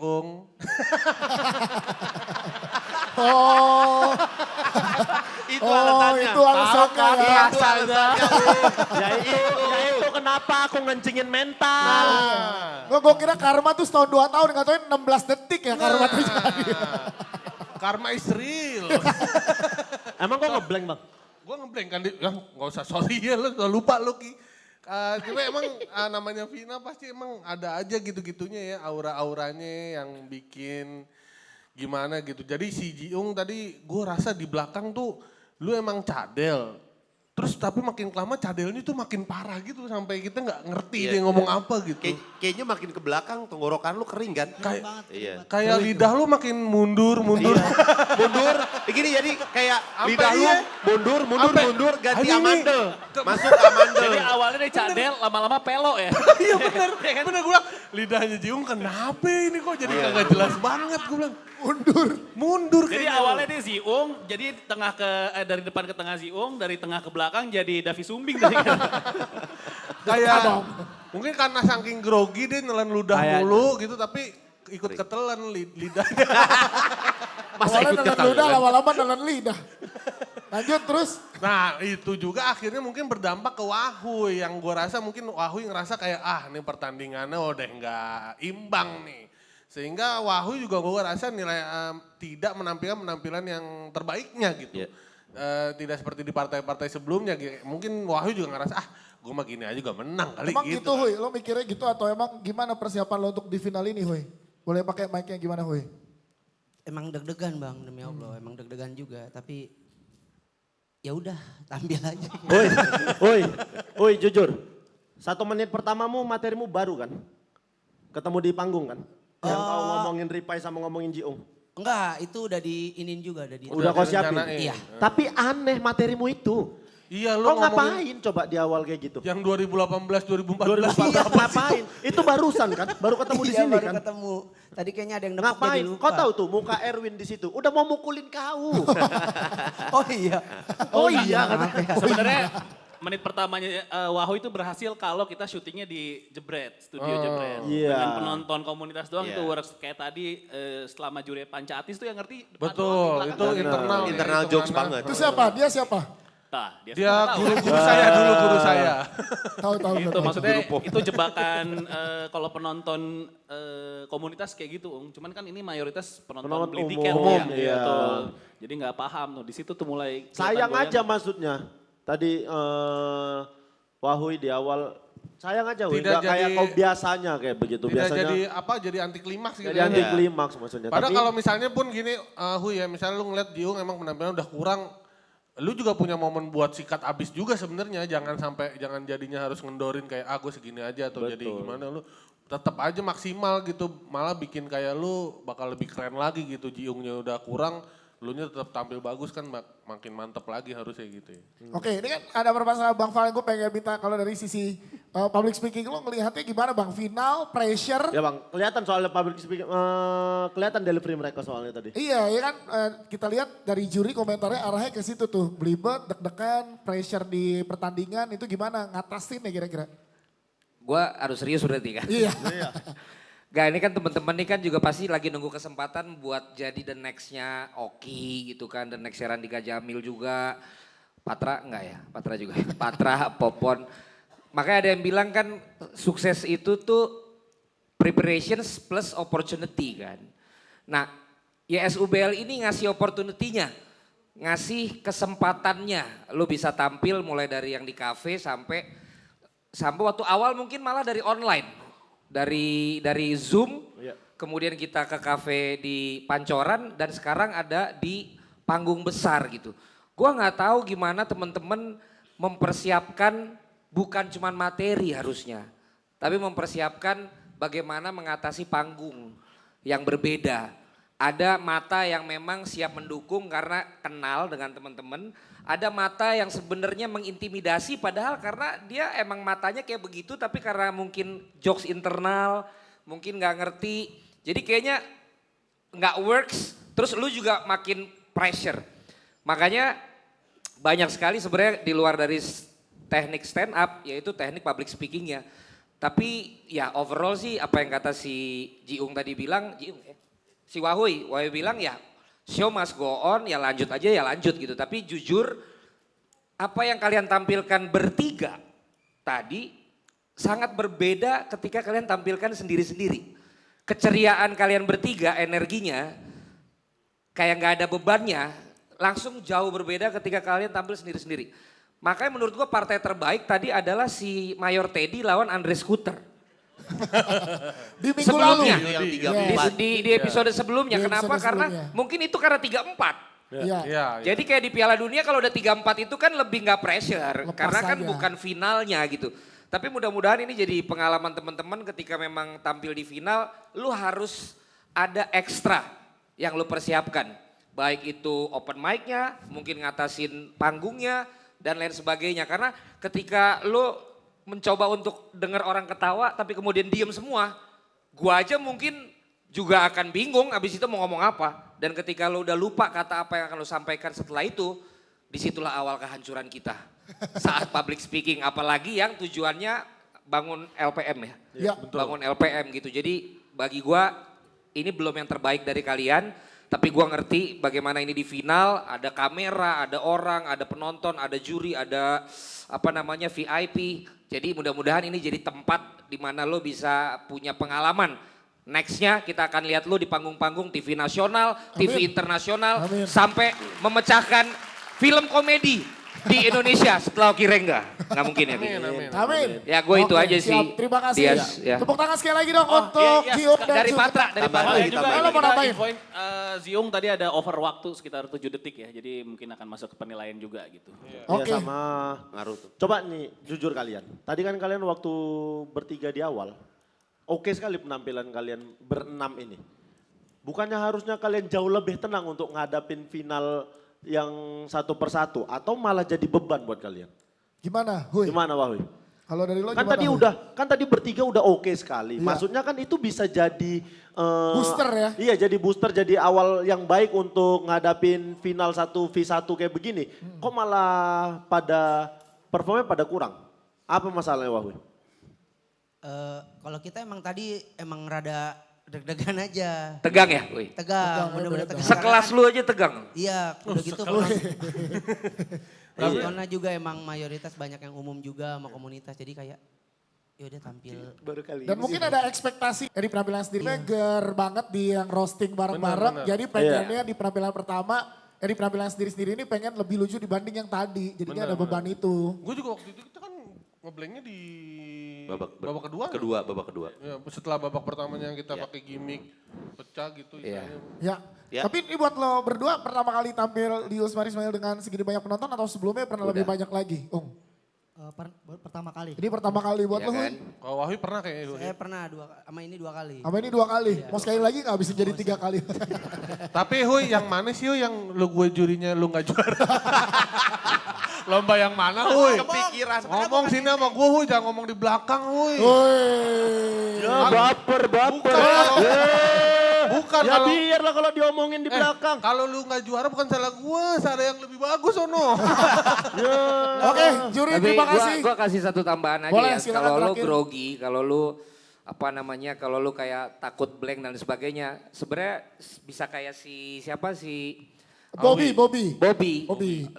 Oh. Itu alasannya. Itu alasannya. Ya itu kenapa aku ngencingin mental. Gue kira karma tuh setahun 2 tahun, gak tau 16 detik ya karma terjadi. Karma is real. Emang kok ngeblank bang? Gue ngeblank kan, ya gak usah sorry ya lu lupa lu Ki. Cuma emang namanya Vina pasti emang ada aja gitu-gitunya ya, aura-auranya yang bikin gimana gitu. Jadi si Jiung tadi gue rasa di belakang tuh lu emang cadel. Terus tapi makin lama cadelnya tuh makin parah gitu sampai kita nggak ngerti dia ngomong apa gitu. Kayaknya makin ke belakang tenggorokan lu kering kan? Kayak lidah lu makin mundur. Mundur. Gini jadi kayak lidah lu mundur ganti amandel. Masuk amandel. Jadi awalnya dari cadel lama-lama pelo ya. Iya bener, bener gue bilang lidahnya Jiung kenapa ini kok jadi kagak jelas banget gue bilang. Mundur Jadi kayaknya. awalnya dia Ziung, jadi dari depan ke tengah Ziung, dari tengah ke belakang jadi Davi Sumbing. Kayak mungkin karena saking grogi dia nelen ludah mulu gitu tapi ikut ketelan lidahnya. Awalnya nelen ludah, lama-lama nelen lidah. Lanjut terus. Nah itu juga akhirnya mungkin berdampak ke Wahuy yang gue rasa mungkin Wahuy ngerasa kayak ini pertandingannya udah nggak imbang nih. Sehingga Wahuy juga gue rasa nilai tidak menampilkan penampilan yang terbaiknya gitu. Tidak seperti di partai-partai sebelumnya. Mungkin Wahuy juga ngerasa gue mah gini aja juga menang kali Emang gitu. gitu Huy, lo mikirnya gitu atau emang gimana persiapan lo untuk di final ini Huy? Boleh pakai mic-nya gimana Huy? Emang deg-degan bang, demi Allah. Emang deg-degan juga, tapi ya udah tampil aja. Woi jujur. 1 menit pertamamu materimu baru kan? Ketemu di panggung kan? Yang kau ngomongin Ripai sama ngomongin Jiung. Enggak, itu udah diinin juga. Udah kau siapin? Iya. Tapi aneh materimu itu. Iya lu kau ngapain coba di awal kayak gitu? Yang 2018, 2014. Iya ngapain? Itu barusan kan? Baru ketemu di sini baru kan? ketemu. Tadi kayaknya ada yang nepuk Ngapain? jadi lupa. Kau tahu tuh muka Erwin di situ. Udah mau mukulin kau. Oh iya. Oh iya. Sebenarnya menit pertamanya Wahuy itu berhasil kalau kita syutingnya di Jebret, studio Jebret. Dengan penonton komunitas doang itu works. Kayak tadi selama juri Panca Atis tuh yang ngerti. Betul, itu internal jokes banget. Itu siapa? Dia siapa? Dia guru-guru saya dulu, guru saya. Tahu. Itu maksudnya itu jebakan kalau penonton komunitas kayak gitu, Cuman kan ini mayoritas penonton beli tiket umum, ya. Jadi nggak paham tuh. Di situ tuh mulai sayang aja maksudnya. Tadi Wahuy di awal sayang aja Tidak nggak kayak kau biasanya kayak begitu. Tidak Biasanya jadi anti klimaks gitu. jadi anti klimaks maksudnya. Padahal Tapi kalau misalnya pun gini, Huy ya misalnya lu ngeliat Jiung emang penampilan udah kurang, lu juga punya momen buat sikat abis juga sebenarnya. Jangan jadinya harus ngendorin kayak gue segini aja atau jadi gimana, lu tetap aja maksimal gitu. Malah bikin kayak lu bakal lebih keren lagi gitu. Jiungnya udah kurang, lu nya tetap tampil bagus kan makin mantep lagi harusnya gitu ya. Oke, ini kan ada permasalahan Bang Val, gue pengen minta kalau dari sisi public speaking lo ngelihatnya gimana Bang? Final, pressure? ya Bang, kelihatan soalnya public speaking, kelihatan delivery mereka soalnya tadi. Iya, ya kan kita lihat dari juri komentarnya arahnya ke situ tuh. Belibet, deg-degan, pressure di pertandingan itu gimana ngatasin ya kira-kira? Gua harus serius berarti kan? Iya. Gak, ini kan teman-teman ini kan juga pasti lagi nunggu kesempatan buat jadi the next-nya Oki gitu kan. The next-nya Randika Jamil juga. Patra enggak ya? Patra juga. Patra, Popon. Makanya ada yang bilang kan sukses itu tuh preparations plus opportunity kan. Nah YSUBL ini ngasih opportunity-nya. Ngasih kesempatannya. Lu bisa tampil mulai dari yang di cafe sampai waktu awal mungkin malah dari online. Dari Zoom, kemudian kita ke kafe di Pancoran dan sekarang ada di panggung besar gitu. Gua nggak tahu gimana teman-teman mempersiapkan bukan cuma materi harusnya, tapi mempersiapkan bagaimana mengatasi panggung yang berbeda. Ada mata yang memang siap mendukung karena kenal dengan teman-teman. Ada mata yang sebenarnya mengintimidasi padahal karena dia emang matanya kayak begitu tapi karena mungkin jokes internal, mungkin gak ngerti. Jadi kayaknya gak works, terus lu juga makin pressure. Makanya banyak sekali sebenarnya di luar dari teknik stand up yaitu teknik public speakingnya. Tapi ya overall sih apa yang kata si Jiung tadi bilang, si Wahuy bilang ya show must go on, ya lanjut aja ya lanjut gitu. Tapi jujur apa yang kalian tampilkan bertiga tadi sangat berbeda ketika kalian tampilkan sendiri-sendiri. Keceriaan kalian bertiga, energinya kayak gak ada bebannya, langsung jauh berbeda ketika kalian tampil sendiri-sendiri. Makanya menurut gua partai terbaik tadi adalah si Mayor Teddy lawan Andre Scooter. Di minggu sebelumnya. lalu. Yang 3-4. Di episode sebelumnya. Di Kenapa? episode Karena sebelumnya. mungkin itu karena 3-4. Iya. Jadi kayak di Piala Dunia kalau udah 3-4 itu kan lebih nggak pressure. Lepas karena kan aja. bukan finalnya gitu. Tapi mudah-mudahan ini jadi pengalaman teman-teman ketika memang tampil di final. Lu harus ada ekstra yang lu persiapkan. Baik itu open mic-nya, mungkin ngatasin panggungnya, dan lain sebagainya. Karena ketika lu mencoba untuk dengar orang ketawa tapi kemudian diem semua. Gua aja mungkin juga akan bingung abis itu mau ngomong apa. Dan ketika lu udah lupa kata apa yang akan lu sampaikan setelah itu, disitulah awal kehancuran kita. Saat public speaking, apalagi yang tujuannya bangun LPM ya. Iya, Bangun LPM gitu. Jadi bagi gua ini belum yang terbaik dari kalian. Tapi gua ngerti bagaimana ini di final, ada kamera, ada orang, ada penonton, ada juri, ada VIP. Jadi mudah-mudahan ini jadi tempat di mana lo bisa punya pengalaman. Nextnya kita akan lihat lo di panggung-panggung TV nasional, TV internasional, sampai memecahkan film komedi di Indonesia setelah Oki Rengga. Nggak mungkin ya. Amin. Ya gue itu Oke, aja siap. sih. Terima kasih. Dias, ya. Tepuk tangan sekali lagi dong untuk Giung dan Dari juga- Patra, dari Patra. Juga Halo, ini mau kita nambahin? infoin, Ziung tadi ada over waktu sekitar 7 detik ya. Jadi mungkin akan masuk ke penilaian juga gitu. Oke. Ya sama ngaruh tuh. Coba nih jujur kalian. Tadi kan kalian waktu bertiga di awal. Oke sekali penampilan kalian berenam ini. Bukannya harusnya kalian jauh lebih tenang untuk ngadapin final yang satu persatu. Atau malah jadi beban buat kalian. Gimana, Huy? Gimana Wahui? Kalau dari lo Kan gimana, tadi Huy? kan tadi bertiga udah oke sekali. Iya. Maksudnya kan itu bisa jadi Booster ya? Iya, jadi booster, jadi awal yang baik untuk ngadapin final 1v1 kayak begini. Kok malah performnya pada kurang? Apa masalahnya Wahui? Kalau kita emang tadi emang rada deg-degan aja. Tegang ya? Wih. Tegang, bener-bener tegang. Sekelas Karena lu aja tegang. Iya, udah gitu. Tapi- Karena juga emang mayoritas banyak yang umum juga sama komunitas. Jadi kayak yaudah tampil. Baru kali Dan mungkin ada ekspektasi dari penampilan sendiri. Ger banget di yang roasting bareng-bareng. Benar, benar. Jadi pengennya di penampilan pertama, di penampilan sendiri-sendiri ini pengen lebih lucu dibanding yang tadi. Jadinya ada beban itu. Gue juga waktu itu kita kan ngeblanknya di Babak kedua. babak kedua. Ya, setelah babak pertamanya yang kita pakai gimmick pecah gitu. Iya. Ya. Tapi ini buat lo berdua pertama kali tampil di Usmar Ismail dengan segini banyak penonton atau sebelumnya pernah lebih banyak lagi? Pertama kali. Ini pertama kali buat Iya lo, Huy? kan? Kalau Wahyu pernah kayaknya. Saya pernah sama ini 2 kali. Apa ini 2 kali? Mau sekali lagi gak bisa jadi 3 kali? Tapi Huy yang mana sih Huy yang lu gue jurinya lu gak juara? Lomba yang mana Huy? Kepikiran. Ngomong sini sama gue Huy, jangan ngomong di belakang Huy. Ya baper. Bukan Ya kalau biarlah kalau diomongin di belakang. kalau lu gak juara bukan salah gue, ada yang lebih bagus ono. Oke, juri Tapi terima kasih. gua kasih satu tambahan aja Boleh, ya. silakan Kalau lu terakhir. grogi, kalau lu kalau lu kayak takut blank dan sebagainya, sebenarnya bisa kayak siapa sih? Bobby. Bobby.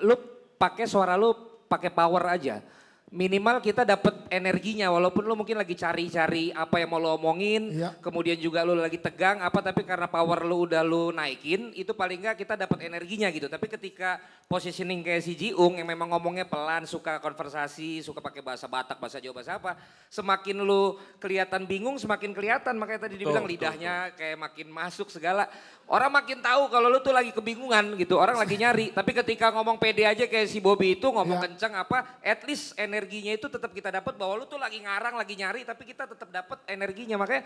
Lu pakai suara lu pakai power aja. Minimal kita dapat energinya walaupun lu mungkin lagi cari-cari apa yang mau lu omongin, Iya. kemudian juga lu lagi tegang tapi karena power lu udah lu naikin, itu paling enggak kita dapat energinya gitu. Tapi ketika positioning kayak si Jiung yang memang ngomongnya pelan, suka konversasi, suka pakai bahasa Batak, bahasa Jawa, bahasa apa, semakin lu kelihatan bingung semakin kelihatan, makanya tadi dibilang lidahnya kayak makin masuk segala. Orang makin tahu kalau lu tuh lagi kebingungan gitu, orang lagi nyari. Tapi ketika ngomong pede aja kayak si Bobby itu ngomong kenceng at least energinya itu tetap kita dapat bahwa lu tuh lagi ngarang, lagi nyari, tapi kita tetap dapat energinya. Makanya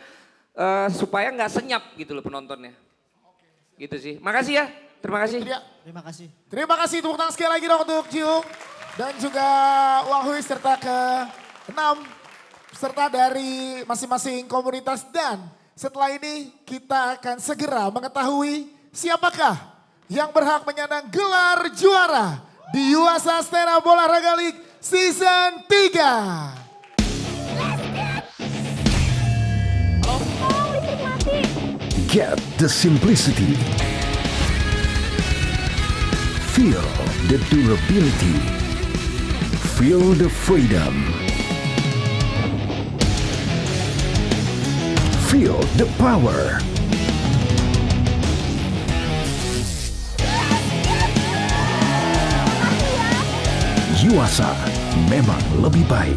supaya nggak senyap gitu loh penontonnya. Gitu sih. Makasih ya. Terima kasih. Terima kasih. Terima kasih, tepuk tangan sekali lagi dong untuk Jiung. Dan juga Wahui serta ke-6 peserta dari masing-masing komunitas. Dan setelah ini kita akan segera mengetahui siapakah yang berhak menyandang gelar juara di USA Stand Up Olahraga League Season 3. Get the simplicity. Feel the durability. Feel the freedom. Feel the power. Yuasa memang lebih baik.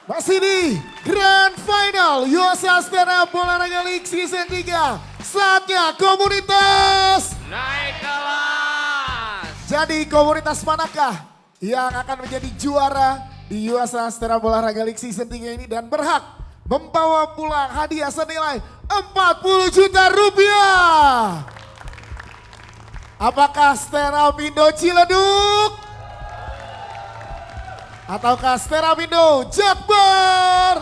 Masih di Grand Final Yuasa Stand Up Olahraga League Season 3. Saatnya komunitas Naik kelas. Jadi komunitas manakah yang akan menjadi juara di Yuasa Stand Up Olahraga League Season 3 ini dan berhak membawa pulang hadiah senilai 40 juta rupiah? Apakah Stand Up Indo Ciledug? Ataukah Stand Up Indo Jakbar?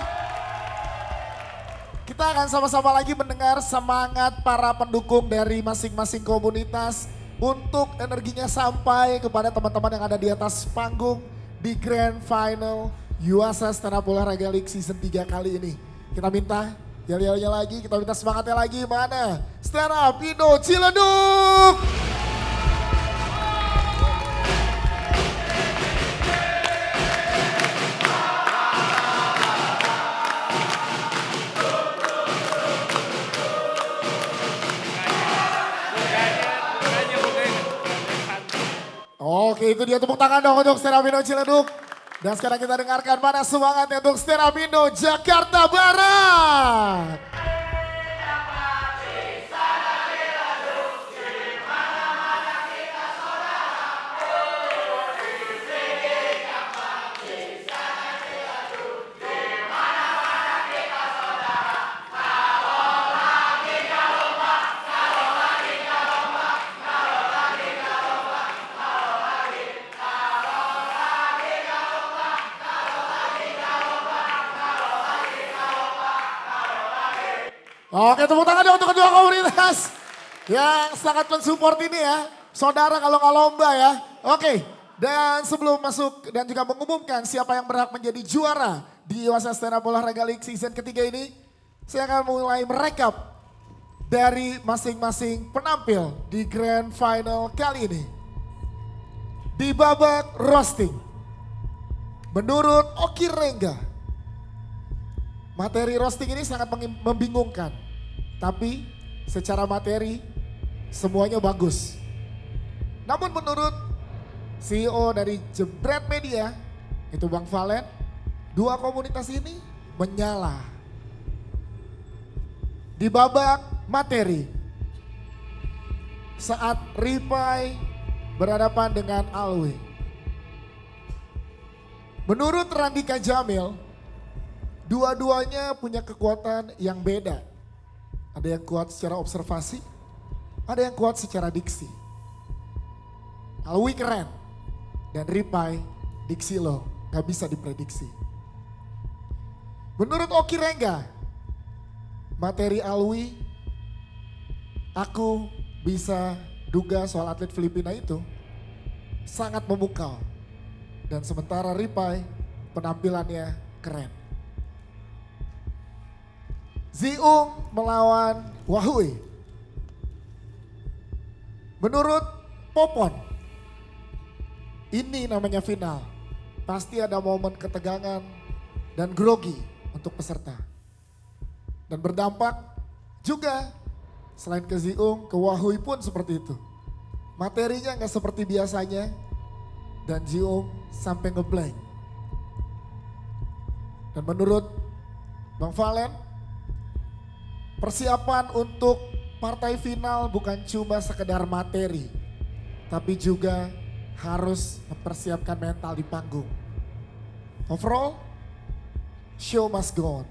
Kita akan sama-sama lagi mendengar semangat para pendukung dari masing-masing komunitas untuk energinya sampai kepada teman-teman yang ada di atas panggung di Grand Final Yuasa Stand Up Olahraga League Season 3 kali ini. Kita minta yel-yelnya lagi, kita minta semangatnya lagi. Mana Stand Up Indo Ciledug? Oke, itu dia tepuk tangan dong untuk Stand Up Indo Ciledug. Dan sekarang kita dengarkan mana semangatnya untuk Stand Up Indo Jakarta Barat. Oke, tepuk tangan dong untuk kedua komunitas yang sangat mensupport ini ya. Saudara kalau nggak lomba ya. Oke, dan sebelum masuk dan juga mengumumkan siapa yang berhak menjadi juara di Yuasa Stand Up Olahraga League season ketiga ini, saya akan mulai merekap dari masing-masing penampil di Grand Final kali ini. Di babak roasting, menurut Oki Rengga, materi roasting ini sangat membingungkan. Tapi secara materi semuanya bagus. Namun menurut CEO dari Jebret Media, itu Bang Valen, dua komunitas ini menyala. Di babak materi, saat Ripai berhadapan dengan Alwi. Menurut Randika Jamil, dua-duanya punya kekuatan yang beda. Ada yang kuat secara observasi, ada yang kuat secara diksi. Alwi keren, dan Ripai diksi lo gak bisa diprediksi. Menurut Oki Rengga, materi Alwi, aku bisa duga soal atlet Filipina itu sangat memukau. Dan sementara Ripai penampilannya keren. Ziung melawan Wahui. Menurut Popon, ini namanya final. Pasti ada momen ketegangan dan grogi untuk peserta. Dan berdampak juga selain ke Ziung, ke Wahui pun seperti itu. Materinya nggak seperti biasanya dan Ziung sampai ngeblank. Dan menurut Bang Valen, persiapan untuk partai final bukan cuma sekedar materi, tapi juga harus mempersiapkan mental di panggung. Overall, show must go on.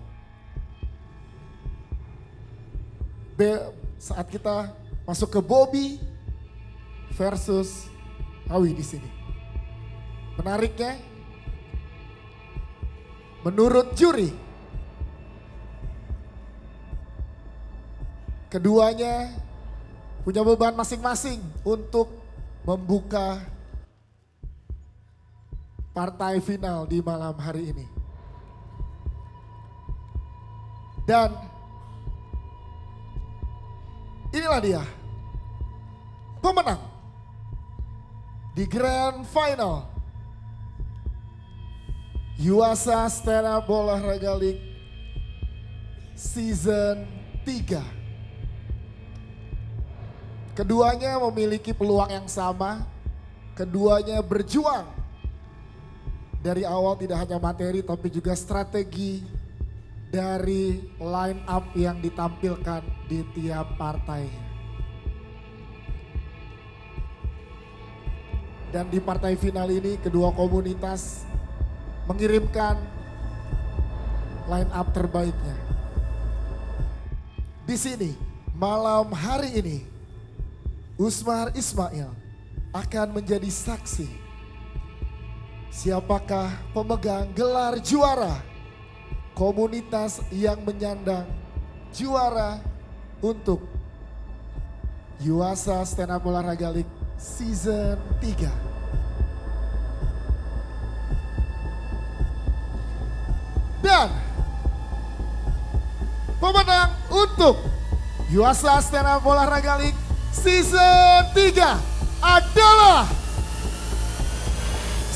Saat kita masuk ke Bobby versus Awi di sini. Menariknya, menurut juri, keduanya punya beban masing-masing untuk membuka partai final di malam hari ini. Dan inilah dia pemenang di Grand Final Yuasa Stand Up Olahraga League Season 3. Keduanya memiliki peluang yang sama, keduanya berjuang dari awal tidak hanya materi tapi juga strategi dari line up yang ditampilkan di tiap partai. Dan di partai final ini kedua komunitas mengirimkan line up terbaiknya. Di sini malam hari ini Usmar Ismail akan menjadi saksi siapakah pemegang gelar juara komunitas yang menyandang juara untuk Yuasa Stand Up Olahraga League Season 3. Dan pemenang untuk Yuasa Stand Up Olahraga League Season 3 adalah,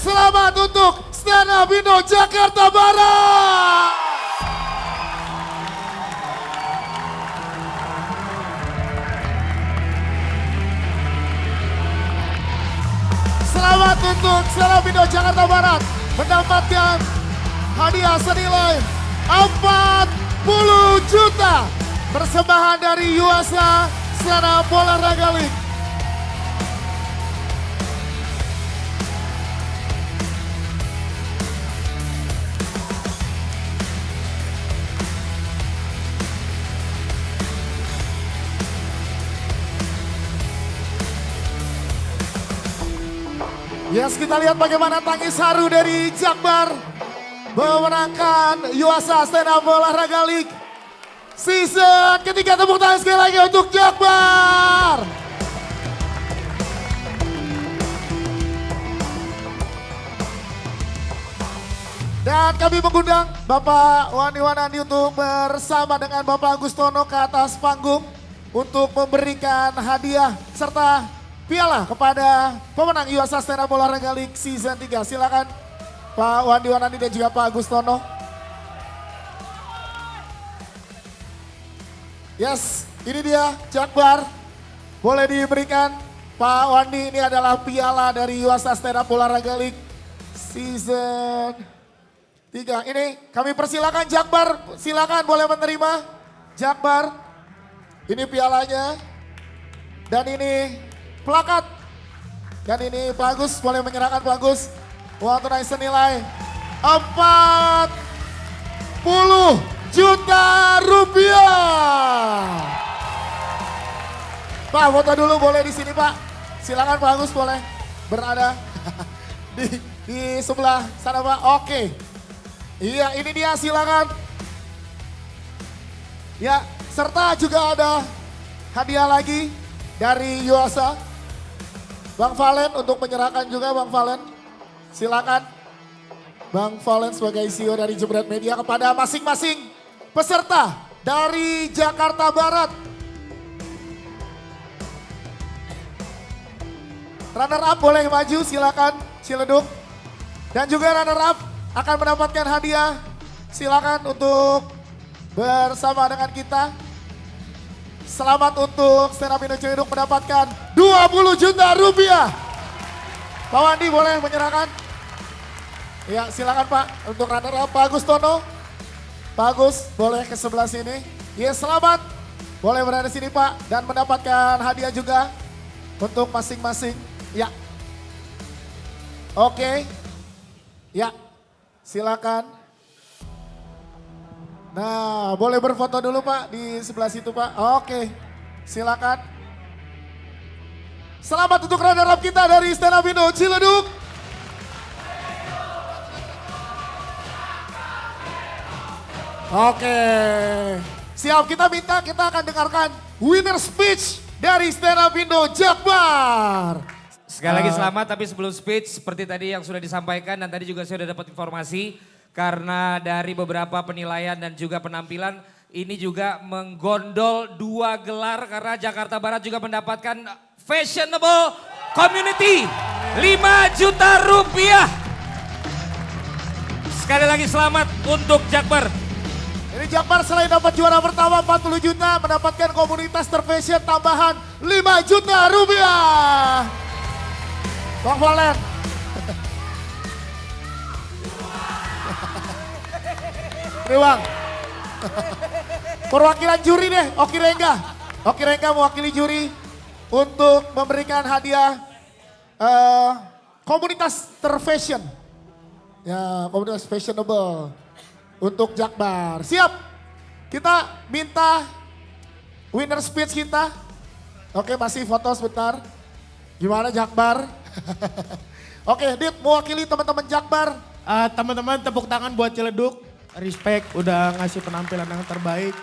selamat untuk Stand Up Indo Jakarta Barat. Selamat untuk Stand Up Indo Jakarta Barat mendapatkan hadiah senilai 40 juta persembahan dari Yuasa Stand Up Olahraga League. Yes, kita lihat bagaimana tangis haru dari Jakbar memenangkan Yuasa Stand Up Olahraga League Season ketiga. Tepuk tangan sekali lagi untuk Jakbar. Dan kami mengundang Bapak Wandi Wanandi untuk bersama dengan Bapak Agustono ke atas panggung untuk memberikan hadiah serta piala kepada pemenang Yuasa Stand Up Olahraga League Season 3. Silakan Pak Wandi Wanandi dan juga Pak Agustono. Yes, ini dia Jakbar. Boleh diberikan Pak Wandi, ini adalah piala dari Yuasa Stand Up Olahraga League Season 3. Ini kami persilakan Jakbar, silakan boleh menerima Jakbar. Ini pialanya. Dan ini plakat. Dan ini Pak Agus, boleh menyerahkan Pak Agus. Uang tunai senilai 40 juta rupiah. Pak, foto dulu boleh di sini Pak. Silakan Pak Agus boleh berada di sebelah sana Pak. Oke. Iya, ini dia, silakan. Ya, serta juga ada hadiah lagi dari Yuasa. Bang Valen untuk menyerahkan juga Bang Valen. Silakan Bang Valen sebagai CEO dari Jebret Media kepada masing-masing peserta dari Jakarta Barat. Runner up boleh maju, silakan Ciledug. Dan juga runner up akan mendapatkan hadiah. Silakan untuk bersama dengan kita. Selamat untuk Stand Up Indo Ciledug mendapatkan 20 juta rupiah. Pak Wandi boleh menyerahkan. Ya, silakan Pak untuk runner up Pak Agustono. Pak Agus boleh ke sebelah sini. Ya, selamat. Boleh berada di sini Pak dan mendapatkan hadiah juga untuk masing-masing. Ya. Oke. Ya. Silakan. Nah, boleh berfoto dulu Pak di sebelah situ Pak. Oke, silakan. Selamat untuk runner up kita dari Stand Up Indo Ciledug. Oke, siap, kita akan dengarkan winner speech dari Stand Up Indo Jakbar. Sekali lagi selamat, tapi sebelum speech seperti tadi yang sudah disampaikan dan tadi juga saya sudah dapat informasi. Karena dari beberapa penilaian dan juga penampilan ini juga menggondol 2 gelar karena Jakarta Barat juga mendapatkan Fashionable Community 5 juta rupiah. Sekali lagi selamat untuk Jakbar. Ini Jakbar selain dapat juara pertama 40 juta mendapatkan komunitas terfashion tambahan 5 juta rupiah. Bang Valen. Riwang. Perwakilan juri deh, Oki Rengga. Oki Rengga mewakili juri untuk memberikan hadiah komunitas terfashion. Ya, komunitas fashionable untuk Jakbar. Siap? Kita minta winner speech kita. Oke, masih foto sebentar. Gimana Jakbar? Oke, Dit mewakili teman-teman Jakbar. Teman-teman tepuk tangan buat Ciledug. Respect udah ngasih penampilan yang terbaik.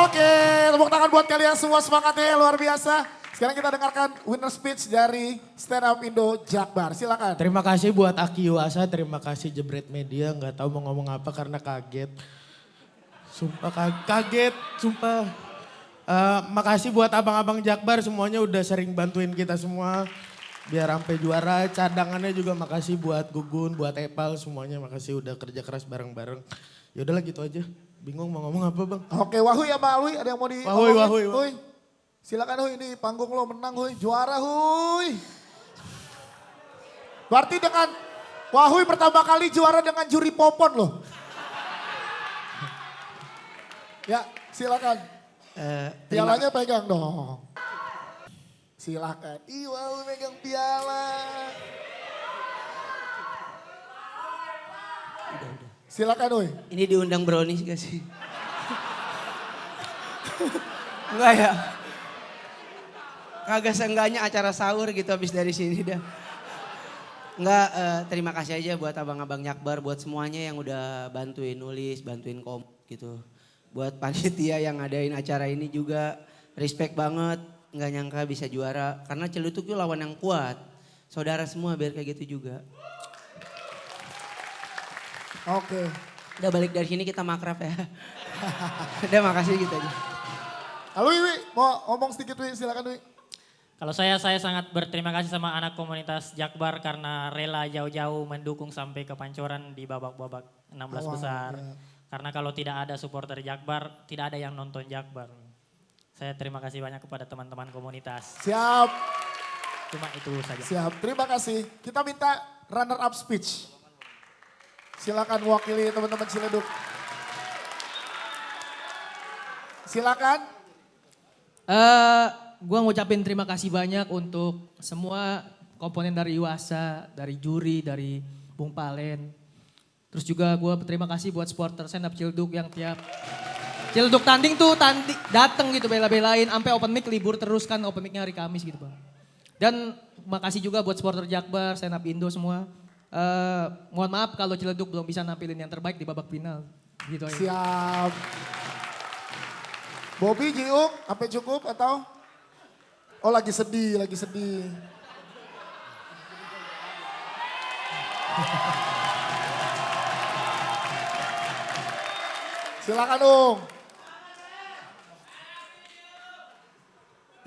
Oke, tepuk tangan buat kalian semua, semangatnya luar biasa. Sekarang kita dengarkan winner speech dari Stand Up Indo Jakbar, silakan. Terima kasih buat Aki Yuasa, terima kasih Jebret Media, nggak tahu mau ngomong apa karena kaget. Sumpah kaget, sumpah. Makasih buat abang-abang Jakbar semuanya udah sering bantuin kita semua. Biar sampai juara, cadangannya juga makasih buat Gugun, buat Epal semuanya makasih udah kerja keras bareng-bareng. Yaudahlah gitu aja. Bingung mau ngomong apa bang? Oke, Wahui ya Mbak Alwi, ada yang mau di Wahui. Silakan Huy, ini panggung lo menang Huy, juara Huy. Berarti dengan Wahui pertama kali juara dengan juri popon loh. Ya, silakan. Pialanya pegang dong. Silakan. Ih, Wahui megang piala. Silakan Huy. Ini diundang brownies gak sih? Enggak ya? Kagak seenggaknya acara sahur gitu habis dari sini dah. Enggak, terima kasih aja buat abang-abang Jakbar, buat semuanya yang udah bantuin nulis, bantuin gitu. Buat panitia yang ngadain acara ini juga respect banget, nggak nyangka bisa juara. Karena Ciledug itu lawan yang kuat. Saudara semua biar kayak gitu juga. Oke. Udah balik dari sini kita makrab ya. Udah makasih gitu aja. Halo Wi, mau ngomong sedikit Wi, silakan Wi. Kalau saya sangat berterima kasih sama anak komunitas Jakbar karena rela jauh-jauh mendukung sampai ke Pancoran di babak-babak 16 besar. Ya. Karena kalau tidak ada supporter Jakbar, tidak ada yang nonton Jakbar. Saya terima kasih banyak kepada teman-teman komunitas. Siap. Cuma itu saja. Siap, terima kasih. Kita minta runner up speech. Silakan wakili teman-teman Ciledug. Silakan. Gua ngucapin terima kasih banyak untuk semua komponen dari Iwasa, dari juri, dari Bung Palen. Terus juga gue terima kasih buat supporter stand up Ciledug yang tiap Ciledug tanding tuh dateng gitu bela-belain. Sampai open mic libur terus kan, open micnya hari Kamis gitu bang. Dan makasih juga buat supporter Jakbar, stand up Indo semua. Mohon maaf kalau Ciledug belum bisa nampilin yang terbaik di babak final. Gitu aja. Siap. Bobby, Jiung, sampai cukup atau? Oh lagi sedih. Silakan dong.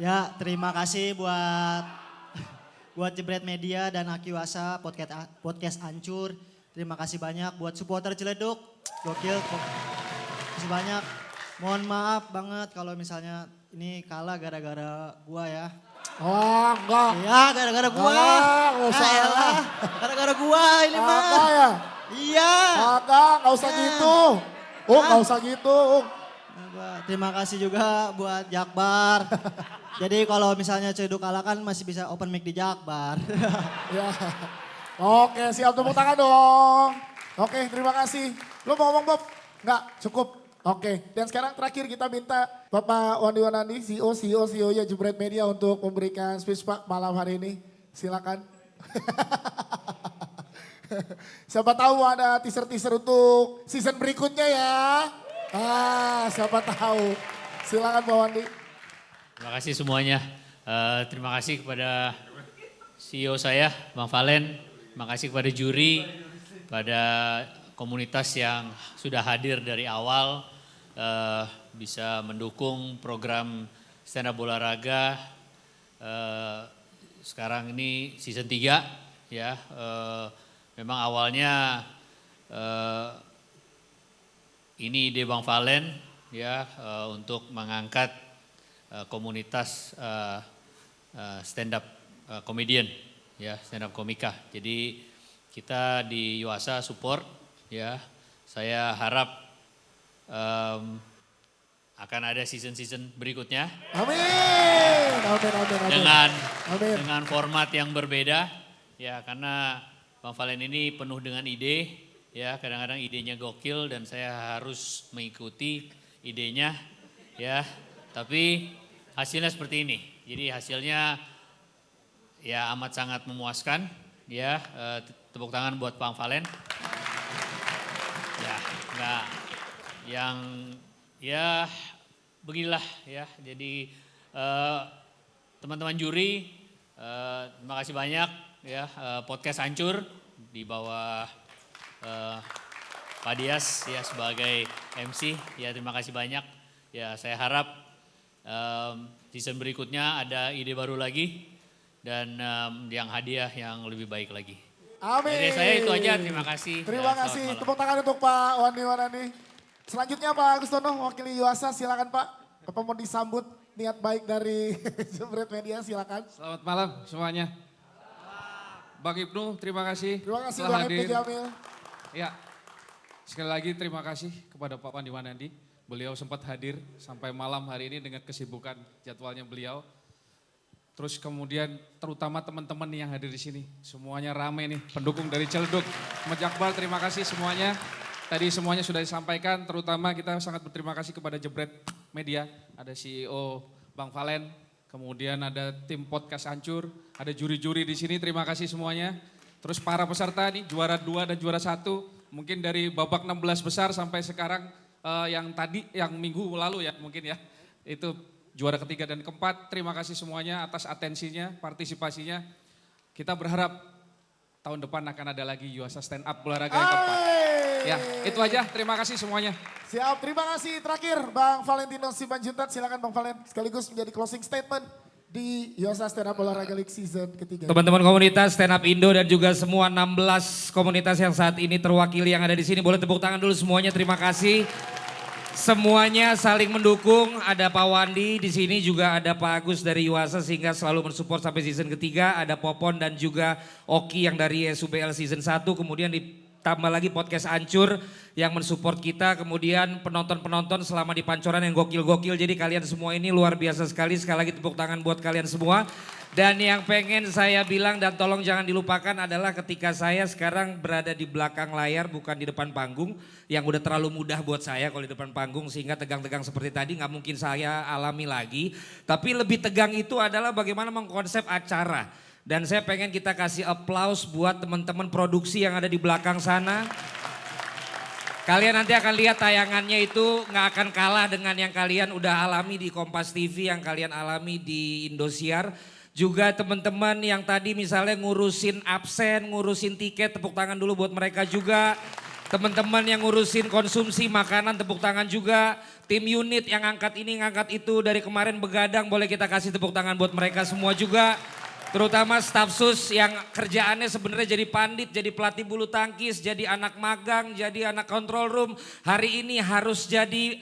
Ya, terima kasih buat Jebret Media dan Aki Wasa podcast Ancur. Terima kasih banyak buat supporter Ciledug. Gokil. Terima kasih banyak. Mohon maaf banget kalau misalnya ini kalah gara-gara gua ya. Oh enggak. Iya, gara-gara gua. Enggak usah. Elah, gara-gara gua ini mah. Enggak ya? Iya. Enggak usah gitu. Enggak usah gitu. Terima kasih juga buat Jakbar. Jadi kalau misalnya Ciledug kalah kan masih bisa open mic di Jakbar. Ya. Oke, siap, tepuk tangan dong. Oke, terima kasih. Lu mau ngomong Bob? Enggak, cukup. Oke, dan sekarang terakhir kita minta Bapak Wandi Wanandi, CEO-nya Jebret Media untuk memberikan speech Pak malam hari ini. Silakan. Siapa tahu ada teaser-teaser untuk season berikutnya ya. Siapa tahu. Silakan Pak Wandi. Terima kasih semuanya. Terima kasih kepada CEO saya, Bang Valen. Terima kasih kepada juri, pada komunitas yang sudah hadir dari awal. bisa mendukung program stand up olahraga. Sekarang ini season 3 ya. Memang awalnya ini ide Bang Valen ya untuk mengangkat komunitas stand up comedian ya, stand up komika. Jadi kita di Yuasa support ya. Saya harap akan ada season-season berikutnya. Amin. Dengan format yang berbeda ya, karena Bang Valen ini penuh dengan ide ya, kadang-kadang idenya gokil dan saya harus mengikuti idenya ya, tapi hasilnya seperti ini. Jadi hasilnya ya amat sangat memuaskan ya, tepuk tangan buat Bang Valen. Ya, enggak yang ya beginilah ya. Jadi teman-teman juri terima kasih banyak ya, podcast Hancur di bawah Pak Dias ya sebagai MC ya, terima kasih banyak ya. Saya harap season berikutnya ada ide baru lagi dan yang hadiah yang lebih baik lagi. Amin. Dari saya itu aja, terima kasih. Terima ya, kasih, tepuk tangan untuk Pak Wandi Wanandi. Selanjutnya Pak Agustono, wakili Yuasa, silakan Pak. Bapak mau disambut niat baik dari Jebret Media, silakan. Selamat malam semuanya. Bang Ibnu, terima kasih. Terima kasih telah Bang hadir. Ibnu Jamil. Ya, sekali lagi terima kasih kepada Pak Wandi Wanandi. Beliau sempat hadir sampai malam hari ini dengan kesibukan jadwalnya beliau. Terus kemudian terutama teman-teman yang hadir di sini. Semuanya rame nih, pendukung dari Ciledug. Mas Jakbar, terima kasih semuanya. Tadi semuanya sudah disampaikan, terutama kita sangat berterima kasih kepada Jebret Media. Ada CEO Bang Valen, kemudian ada tim podcast Hancur, ada juri-juri di sini, terima kasih semuanya. Terus para peserta nih, juara 2 dan juara 1, mungkin dari babak 16 besar sampai sekarang yang tadi, yang minggu lalu ya mungkin ya. Itu juara ketiga dan keempat, terima kasih semuanya atas atensinya, partisipasinya. Kita berharap tahun depan akan ada lagi Yuasa Stand Up olahraga yang keempat. Ya, itu aja. Terima kasih semuanya. Siap, terima kasih. Terakhir Bang Valentino Simanjuntak, silakan Bang Valen. Sekaligus menjadi closing statement di Yuasa Stand Up Olahraga League season ketiga. Teman-teman komunitas Stand Up Indo dan juga semua 16 komunitas yang saat ini terwakili yang ada di sini, boleh tepuk tangan dulu semuanya. Terima kasih. Semuanya saling mendukung. Ada Pak Wandi di sini, juga ada Pak Agus dari Yuasa sehingga selalu mensupport sampai season ketiga. Ada Popon dan juga Oki yang dari SUBL season 1. Kemudian ditambah lagi podcast Hancur yang mensupport kita. Kemudian penonton-penonton selama di Pancoran yang gokil-gokil. Jadi kalian semua ini luar biasa sekali. Sekali lagi tepuk tangan buat kalian semua. Dan yang pengen saya bilang dan tolong jangan dilupakan adalah ketika saya sekarang berada di belakang layar bukan di depan panggung. Yang udah terlalu mudah buat saya kalau di depan panggung sehingga tegang-tegang seperti tadi nggak mungkin saya alami lagi. Tapi lebih tegang itu adalah bagaimana mengkonsep acara. Dan saya pengen kita kasih applause buat teman-teman produksi yang ada di belakang sana. Kalian nanti akan lihat tayangannya itu nggak akan kalah dengan yang kalian udah alami di Kompas TV, yang kalian alami di Indosiar. Juga teman-teman yang tadi misalnya ngurusin absen, ngurusin tiket, tepuk tangan dulu buat mereka juga. Teman-teman yang ngurusin konsumsi makanan, tepuk tangan juga. Tim unit yang angkat ini, ngangkat itu dari kemarin begadang, boleh kita kasih tepuk tangan buat mereka semua juga. Terutama staf sus yang kerjaannya sebenarnya jadi pandit, jadi pelatih bulu tangkis, jadi anak magang, jadi anak control room. Hari ini harus jadi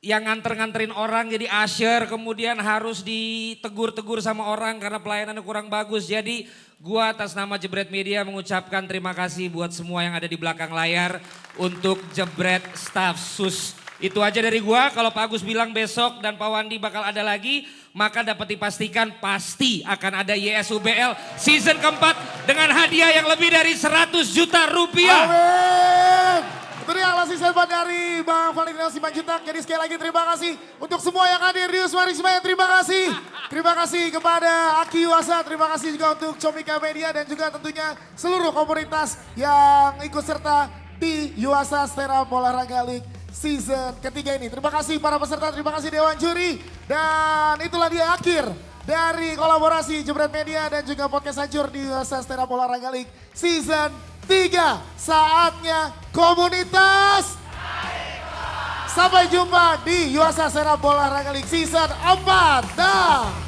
yang nganter-nganterin orang, jadi usher, kemudian harus ditegur-tegur sama orang karena pelayanannya kurang bagus. Jadi gua atas nama Jebret Media mengucapkan terima kasih buat semua yang ada di belakang layar untuk Jebret Staff Sus. Itu aja dari gua. Kalau Pak Agus bilang besok dan Pak Wandi bakal ada lagi, maka dapat dipastikan pasti akan ada YSUBL season keempat dengan hadiah yang lebih dari 100 juta rupiah. Amin. Itu dia closing statement dari Bang Valentino Simanjuntak. Jadi sekali lagi terima kasih untuk semua yang hadir di Wisma terima kasih. Terima kasih kepada Aki Yuasa, terima kasih juga untuk Comika Media dan juga tentunya seluruh komunitas yang ikut serta di Yuasa Stand Up Olahraga League season ketiga ini. Terima kasih para peserta, terima kasih Dewan Juri. Dan itulah dia akhir dari kolaborasi Jebret Media dan juga podcast Hancur di Yuasa Stand Up Olahraga League season 3. Saatnya komunitas Sampai jumpa di Yuasa Senap Bola Raga League Season 4. Dah.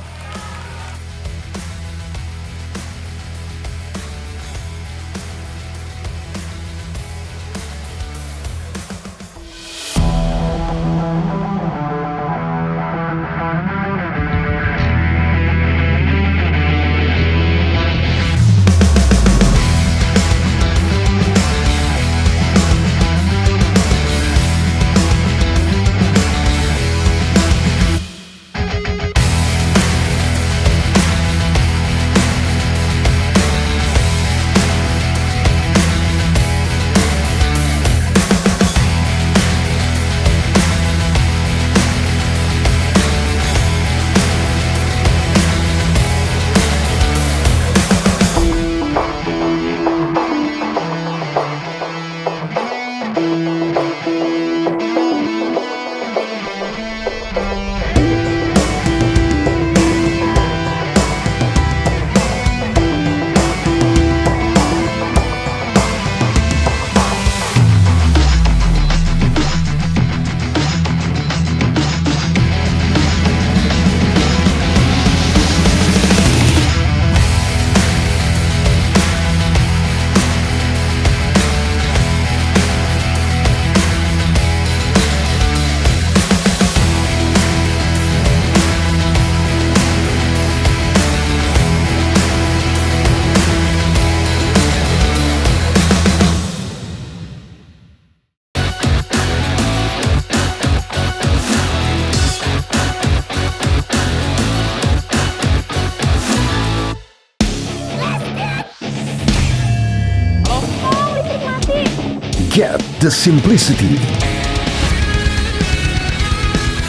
Get the simplicity.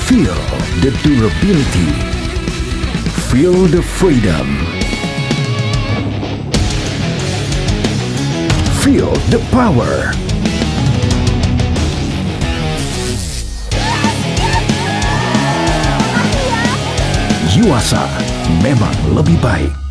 Feel the durability. Feel the freedom. Feel the power. Yuasa memang lebih baik.